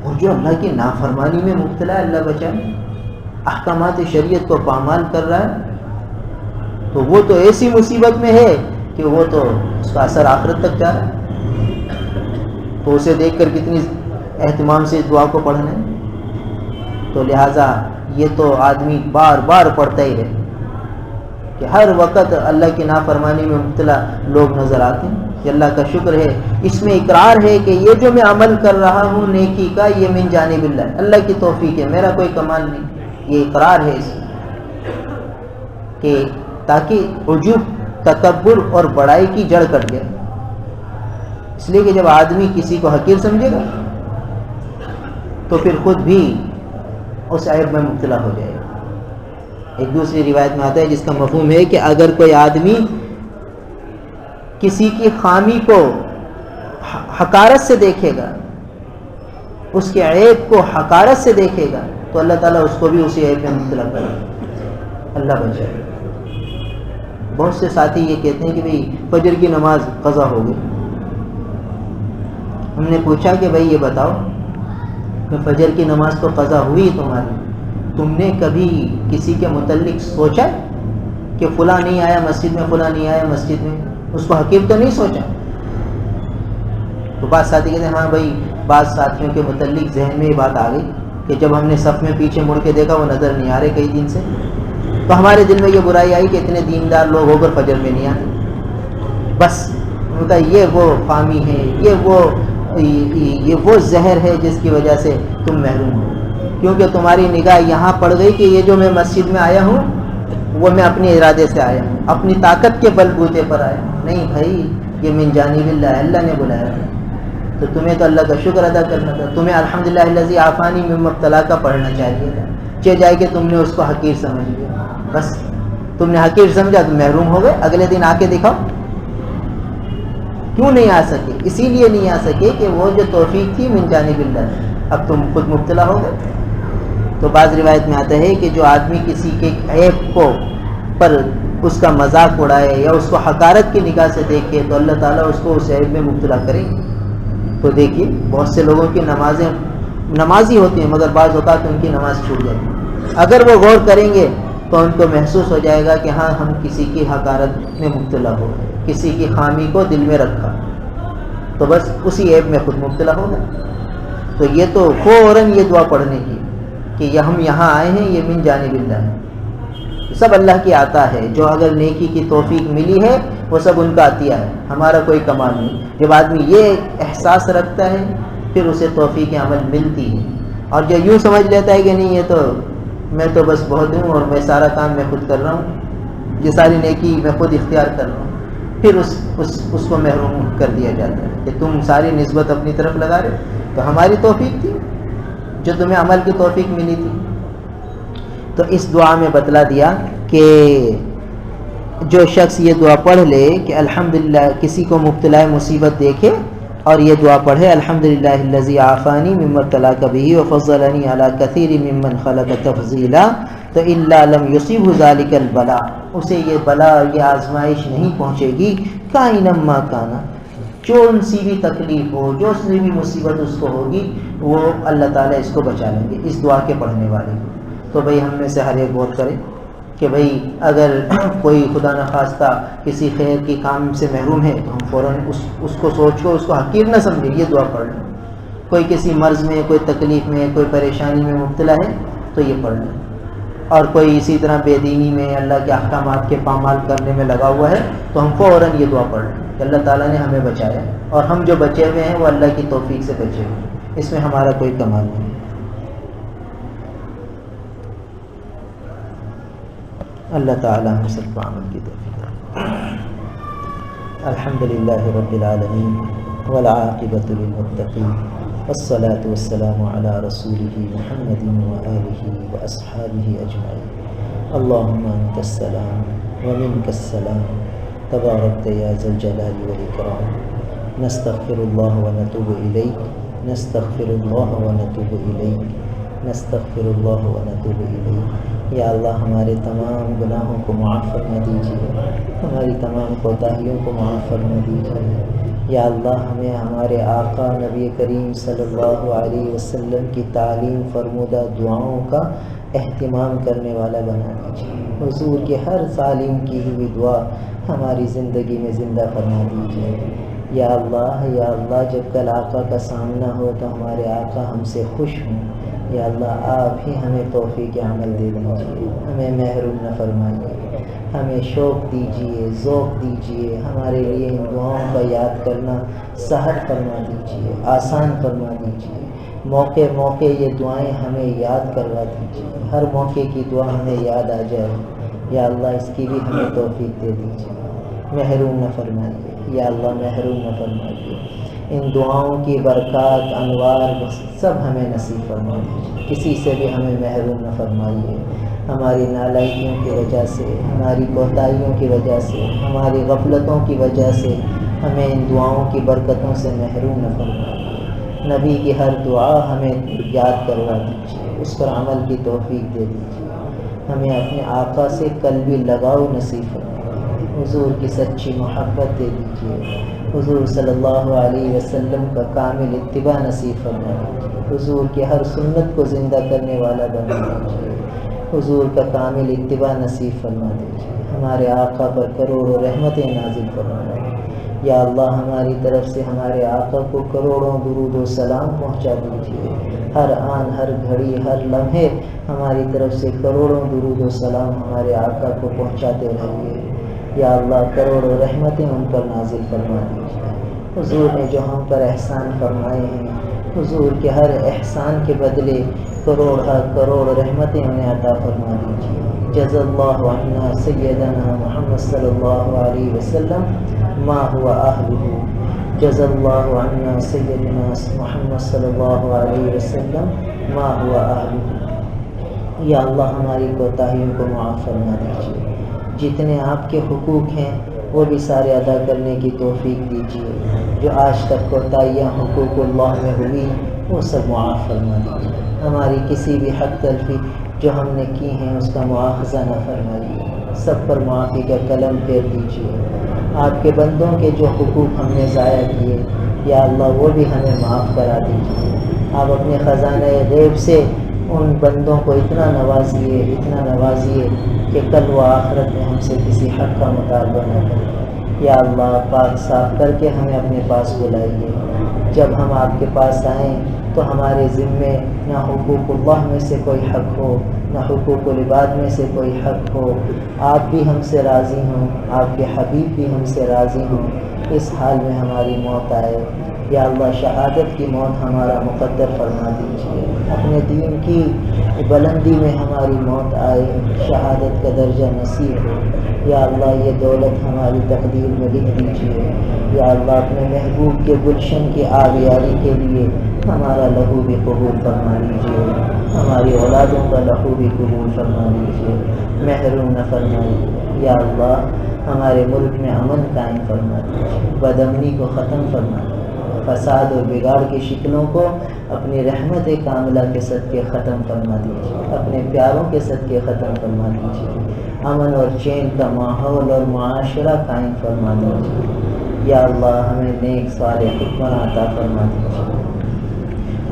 اور جو اللہ کی نافرمانی میں مبتلا ہے، اللہ بچائے، احکامات شریعت کو پامال کر رہا ہے، تو وہ تو ایسی مصیبت میں ہے کہ وہ تو اس کا اثر آخرت تک جا رہا ہے۔ تو اسے دیکھ کر کتنی اہتمام سے اس دعا کو پڑھنا ہے۔ تو لہٰذا یہ تو آدمی بار بار پڑھتا ہی رہے کہ ہر وقت اللہ کی نافرمانی میں مبتلا لوگ نظر آتے ہیں، کہ اللہ کا شکر ہے، اس میں اقرار ہے کہ یہ جو میں عمل کر رہا ہوں نیکی کا، یہ من جانب اللہ کی توفیق ہے، میرا کوئی کمال نہیں، یہ اقرار ہے اس میں، کہ تاکہ عجب، تکبر اور بڑائی کی جڑ کٹ جائے۔ اس لیے کہ جب آدمی کسی کو حقیر سمجھے گا تو پھر خود بھی اس عیب میں مبتلا ہو جائے گا۔ ایک دوسری روایت میں آتا ہے جس کا مفہوم ہے کہ اگر کوئی آدمی کسی کی خامی کو حقارت سے دیکھے گا، اس کے عیب کو حقارت سے دیکھے گا، تو اللہ تعالیٰ اس کو بھی اسی عیب میں مبتلا کرے گا، اللہ بچائے۔ بہت سے ساتھی یہ کہتے ہیں کہ بھئی فجر کی نماز قضا ہو گئی۔ ہم نے پوچھا کہ بھئی یہ بتاؤ کہ فجر کی نماز تو قضا ہوئی تمہاری، تم نے کبھی کسی کے متعلق سوچا کہ فلاں نہیں آیا مسجد میں، فلاں نہیں آیا مسجد میں، اس کو حقیر تو نہیں سوچا؟ تو بعض ساتھی کہتے ہیں ہاں بھائی، بعض ساتھیوں کے متعلق ذہن میں یہ بات آ گئی کہ جب ہم نے صف میں پیچھے مڑ کے دیکھا وہ نظر نہیں آ رہے کئی دن سے، تو ہمارے دل میں یہ برائی آئی کہ اتنے دیندار لوگ ہو کر فجر میں نہیں آتے۔ بس ان کا یہ وہ خامی ہے، یہ وہ زہر ہے جس کی وجہ سے تم محروم ہو، کیونکہ تمہاری نگاہ یہاں پڑ گئی کہ یہ جو میں مسجد میں آیا ہوں وہ میں اپنے ارادے سے آیا ہوں، اپنی طاقت کے بل بوتے پر آیا ہوں۔ نہیں بھائی، یہ من جانب اللہ، اللہ نے بلایا ہے، تو تمہیں تو اللہ کا شکر ادا کرنا تھا، تمہیں الحمدللہ الذی عافانی مما ابتلاک پڑھنا چاہیے تھا، چہ جائے کہ تم نے اس کو حقیر سمجھ لیا، بس تم نے حقیر سمجھا تو محروم ہو گئے۔ اگلے دن آ کے دکھاؤ، کیوں نہیں آ سکے؟ اسی لیے نہیں آ سکے کہ وہ جو توفیق تھی من جانب اللہ، اب تم خود مبتلا ہو گئے۔ تو بعض روایت میں آتا ہے کہ جو آدمی کسی کے عیب کو پر اس کا مذاق اڑائے یا اس کو حقارت کی نگاہ سے دیکھے تو اللہ تعالیٰ اس کو اس عیب میں مبتلا کرے گی۔ تو دیکھیے بہت سے لوگوں کی نمازیں نمازی ہوتی ہیں مگر بعض اوقات ان کی نماز چھوٹ جاتی ہے، اگر وہ غور کریں گے تو ان کو محسوس ہو جائے گا کہ ہاں ہم کسی کی حقارت میں مبتلا ہو گئے، کسی کی خامی کو دل میں رکھا، تو بس اسی عیب میں خود مبتلا ہو گئے۔ تو یہ تو فوراً یہ دعا پڑھنے کی کہ یہ ہم یہاں آئے ہیں، یہ من جانب اللہ ہے، سب اللہ کی عطا ہے، جو اگر نیکی کی توفیق ملی ہے وہ سب ان کا عطیہ ہے، ہمارا کوئی کمال نہیں۔ جب آدمی یہ احساس رکھتا ہے پھر اسے توفیق عمل ملتی ہے، اور جو یوں سمجھ لیتا ہے کہ نہیں یہ تو میں تو بس بہت ہوں اور میں سارا کام میں خود کر رہا ہوں، یہ ساری نیکی میں خود اختیار کر رہا ہوں، پھر اس کو محروم کر دیا جاتا ہے کہ تم ساری نسبت اپنی طرف لگا رہے، تو ہماری توفیق تھی جو تمہیں عمل کی توفیق ملی تھی۔ تو اس دعا میں بتلا دیا کہ جو شخص یہ دعا پڑھ لے کہ الحمدللہ، کسی کو مبتلا مصیبت دیکھے اور یہ دعا پڑھے الحمدللہ الذی عافانی مما ابتلاک بہ وفضلنی علی کثیر ممن خلق تفضیلا، تو الا لم یصبہ ذلک البلاء، اسے یہ بلا، یہ آزمائش نہیں پہنچے گی، کائنا ما کانا، جو ان سی بھی تکلیف ہو، جو سی بھی مصیبت اس کو ہوگی، وہ اللہ تعالیٰ اس کو بچا لیں گے، اس دعا کے پڑھنے والے کو۔ تو بھئی ہم میں سے ہر ایک غور کرے کہ بھئی اگر کوئی خدا نخواستہ کسی خیر کی کام سے محروم ہے تو ہم فوراً اس کو سوچ کو اس کو حقیر نہ سمجھیں، یہ دعا پڑھ لیں۔ کوئی کسی مرض میں، کوئی تکلیف میں، کوئی پریشانی میں مبتلا ہے تو یہ پڑھ لیں۔ اور کوئی اسی طرح بے دینی میں، اللہ کے احکامات کے پامال کرنے میں لگا ہوا ہے تو ہم فوراً یہ دعا پڑھ لیں کہ اللہ تعالیٰ نے ہمیں بچایا، اور ہم جو بچے ہوئے ہیں وہ اللہ کی توفیق سے بچے ہوئے ہیں، اس میں ہمارا کوئی کمال نہیں۔ اللہ تعالیٰ ہم سب کو عمل کی توفیق دے۔ الحمدللہ رب العالمین والعاقبۃ للمتقین والصلاة والسلام علی رسولہ محمد وآلہ واصحابہ اجمعین۔ اللہم انت السلام ومنک السلام تبارکت یا ذا الجلال والاکرام۔ نستغفر اللہ ونتوب الیک، نستغفر اللہ ونتوب الیک، نستغفر اللہ ونتوب الیک۔ یا اللہ ہمارے تمام گناہوں کو معاف فرما دیجیے، ہماری تمام کوتاہیوں کو معاف فرما دیجیے۔ یا اللہ ہمیں ہمارے آقا نبی کریم صلی اللہ علیہ وسلم کی تعلیم فرمودہ دعاؤں کا اہتمام کرنے والا بنا دیجیے۔ حضور کی ہر تعلیم کی ہوئی دعا ہماری زندگی میں زندہ فرما دیجیے۔ یا اللہ جب کل آقا کا سامنا ہو تو ہمارے آقا ہم سے خوش ہوں۔ یا اللہ آپ ہی ہمیں توفیق عمل دے دیجیے، ہمیں محروم نہ فرمائیے، ہمیں شوق دیجیے، ذوق دیجیے، ہمارے لیے ان دعاؤں کا یاد کرنا سہل فرما دیجیے، آسان فرما دیجیے۔ موقع موقع یہ دعائیں ہمیں یاد کروا دیجیے، ہر موقع کی دعا ہمیں یاد آ جائے۔ یا اللہ اس کی بھی ہمیں توفیق دے دیجیے، محروم نہ فرمائیے۔ یا اللہ محروم نہ فرمائیے، ان دعاؤں کی برکات، انوار سب ہمیں نصیب فرما دیجیے، کسی سے بھی ہمیں محروم نہ فرمائیے۔ ہماری نالائکیوں کی وجہ سے، ہماری کوتاہیوں کی وجہ سے، ہماری غفلتوں کی وجہ سے ہمیں ان دعاؤں کی برکتوں سے محروم نہ فرمائیے۔ نبی کی ہر دعا ہمیں یاد کروا دیجیے، اس پر عمل کی توفیق دے دیجیے۔ ہمیں اپنے آقا سے قلبی لگاؤ نصیب فرمائیے، حضور کی سچی محبت دے دیجیے، حضور صلی اللہ علیہ وسلم کا کامل اتباع نصیب فرما دیجیے، حضور کی ہر سنت کو زندہ کرنے والا بنا دیجیے، حضور کا کامل اتباع نصیب فرما دیجیے۔ ہمارے آقا پر کروڑوں رحمتیں نازل فرمائیں۔ یا اللہ ہماری طرف سے ہمارے آقا کو کروڑوں درود و سلام پہنچا دیجیے، ہر آن، ہر گھڑی، ہر لمحے ہماری طرف سے کروڑوں درود و سلام ہمارے آقا کو پہنچاتے رہیے۔ یا اللہ کروڑوں رحمتیں ان پر نازل فرما دیجیے۔ حضور نے جو ہم پر احسان فرمائے ہیں، حضور کے ہر احسان کے بدلے کروڑ رحمتیں انہیں عطا فرما دیجیے۔ جزا اللہ عنا سیدنا محمد صلی اللہ علیہ وسلم ما هو اہلہ، جزا اللہ عنا سیدنا محمد صلی اللہ علیہ وسلم ما هو اہلہ۔ یا اللہ ہماری کوتاہیوں کو معاف فرما دیجیے، جتنے آپ کے حقوق ہیں وہ بھی سارے ادا کرنے کی توفیق دیجیے، جو آج تک کوتاہیاں حقوق اللہ میں ہوئی وہ سب معاف فرما دیجیے۔ ہماری کسی بھی حق تلفی جو ہم نے کی ہیں اس کا مواخذہ نہ فرمائیے، سب پر معافی کا قلم پھیر دیجیے۔ آپ کے بندوں کے جو حقوق ہم نے ضائع کیے یا اللہ وہ بھی ہمیں معاف کرا دیجیے۔ آپ اپنے خزانہ غیب سے ان بندوں کو اتنا نوازیے کہ کل و آخرت میں ہم سے کسی حق کا مطالبہ نہ کرے۔ یا اللہ پاک صاف کر کے ہمیں اپنے پاس بلائیے، جب ہم آپ کے پاس آئیں تو ہمارے ذمے نہ حقوق اللہ میں سے کوئی حق ہو، نہ حقوق العباد میں سے کوئی حق ہو، آپ بھی ہم سے راضی ہوں، آپ کے حبیب بھی ہم سے راضی ہوں، اس حال میں ہماری موت آئے۔ یا اللہ شہادت کی موت ہمارا مقدر فرما دیجیے، اپنے دین کی بلندی میں ہماری موت آئے، شہادت کا درجہ نصیب ہو۔ یا اللہ یہ دولت ہماری تقدیر میں لکھ دیجیے۔ یا اللہ اپنے محبوب کے گلشن کی آبیاری کے لیے ہمارا لہو بھی قبول فرما لیجیے، ہماری اولادوں کا لہو بھی قبول فرما لیجیے، محروم نہ فرمائیے۔ یا اللہ ہمارے ملک میں امن قائم فرما دیجیے، بدامنی کو ختم فرما دیجیے، فساد اور بگاڑ کی شکلوں کو اپنی رحمت کاملہ کے صدقے ختم فرما دیجیے، اپنے پیاروں کے صدقے ختم فرما دیجیے، امن اور چین کا ماحول اور معاشرہ قائم فرما دیجیے۔ یا اللہ ہمیں نیک صالح حکمراں عطا فرما دیجیے،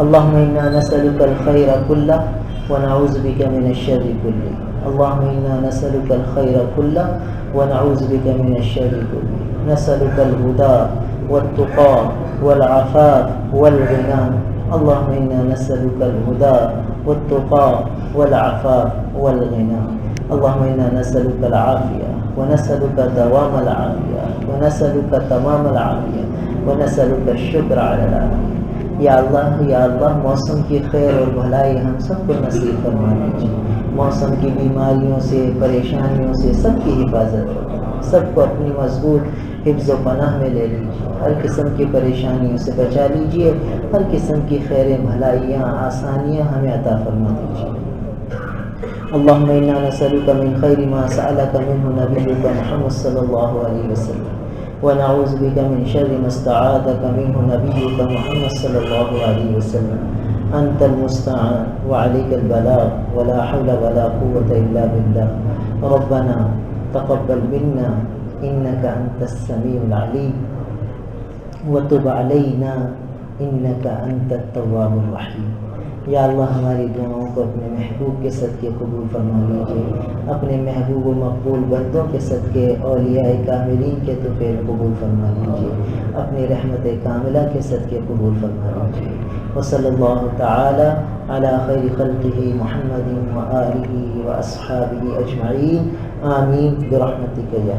اللهم إنا نسألك الخير كله ونعوذ بك من الشر كله. اللهم إنا نسألك الخير كله ونعوذ بك من الشر كله. نسألك الهدى والتقى والعفاف والغنى. اللهم إنا نسألك الهدى والتقى والعفاف والغنى. اللهم إنا نسألك العافية ونسألك دوام العافية ونسألك تمام العافية ونسألك الشكر على العافية. یا اللہ موسم کی خیر اور بھلائی ہم سب کو نصیب فرما دیجیے. موسم کی بیماریوں سے پریشانیوں سے سب کی حفاظت فرمائیے. سب کو اپنی مضبوط حفظ و پناہ میں لے لیجیے. ہر قسم کی پریشانیوں سے بچا لیجیے. ہر قسم کی خیر بھلائیاں آسانیاں ہمیں عطا فرما دیجیے. اللهم إنا نسألك من خير ما سألك منه نبيك محمد صلى الله عليه وسلم ونعوذ بك من شر ما استعاذك منه نبيك محمد صلى الله عليه وسلم. أنت المستعان وعليك البلاغ ولا حول ولا قوة إلا بالله. ربنا تقبل منا إنك أنت السميع العليم وتب علينا إنك أنت التواب الرحيم. یا اللہ ہماری دعاؤں کو اپنے محبوب کے صدقے قبول فرما لیجیے. اپنے محبوب و مقبول بندوں کے صدقے اولیاء کاملین کے طفیل قبول فرما لیجیے. اپنی رحمت کاملہ کے صدقے قبول فرما لیجیے. وصلی اللہ تعالی علی خیر خلقہ محمد وآلہ واصحابہ اجمعین. آمین برحمتک یا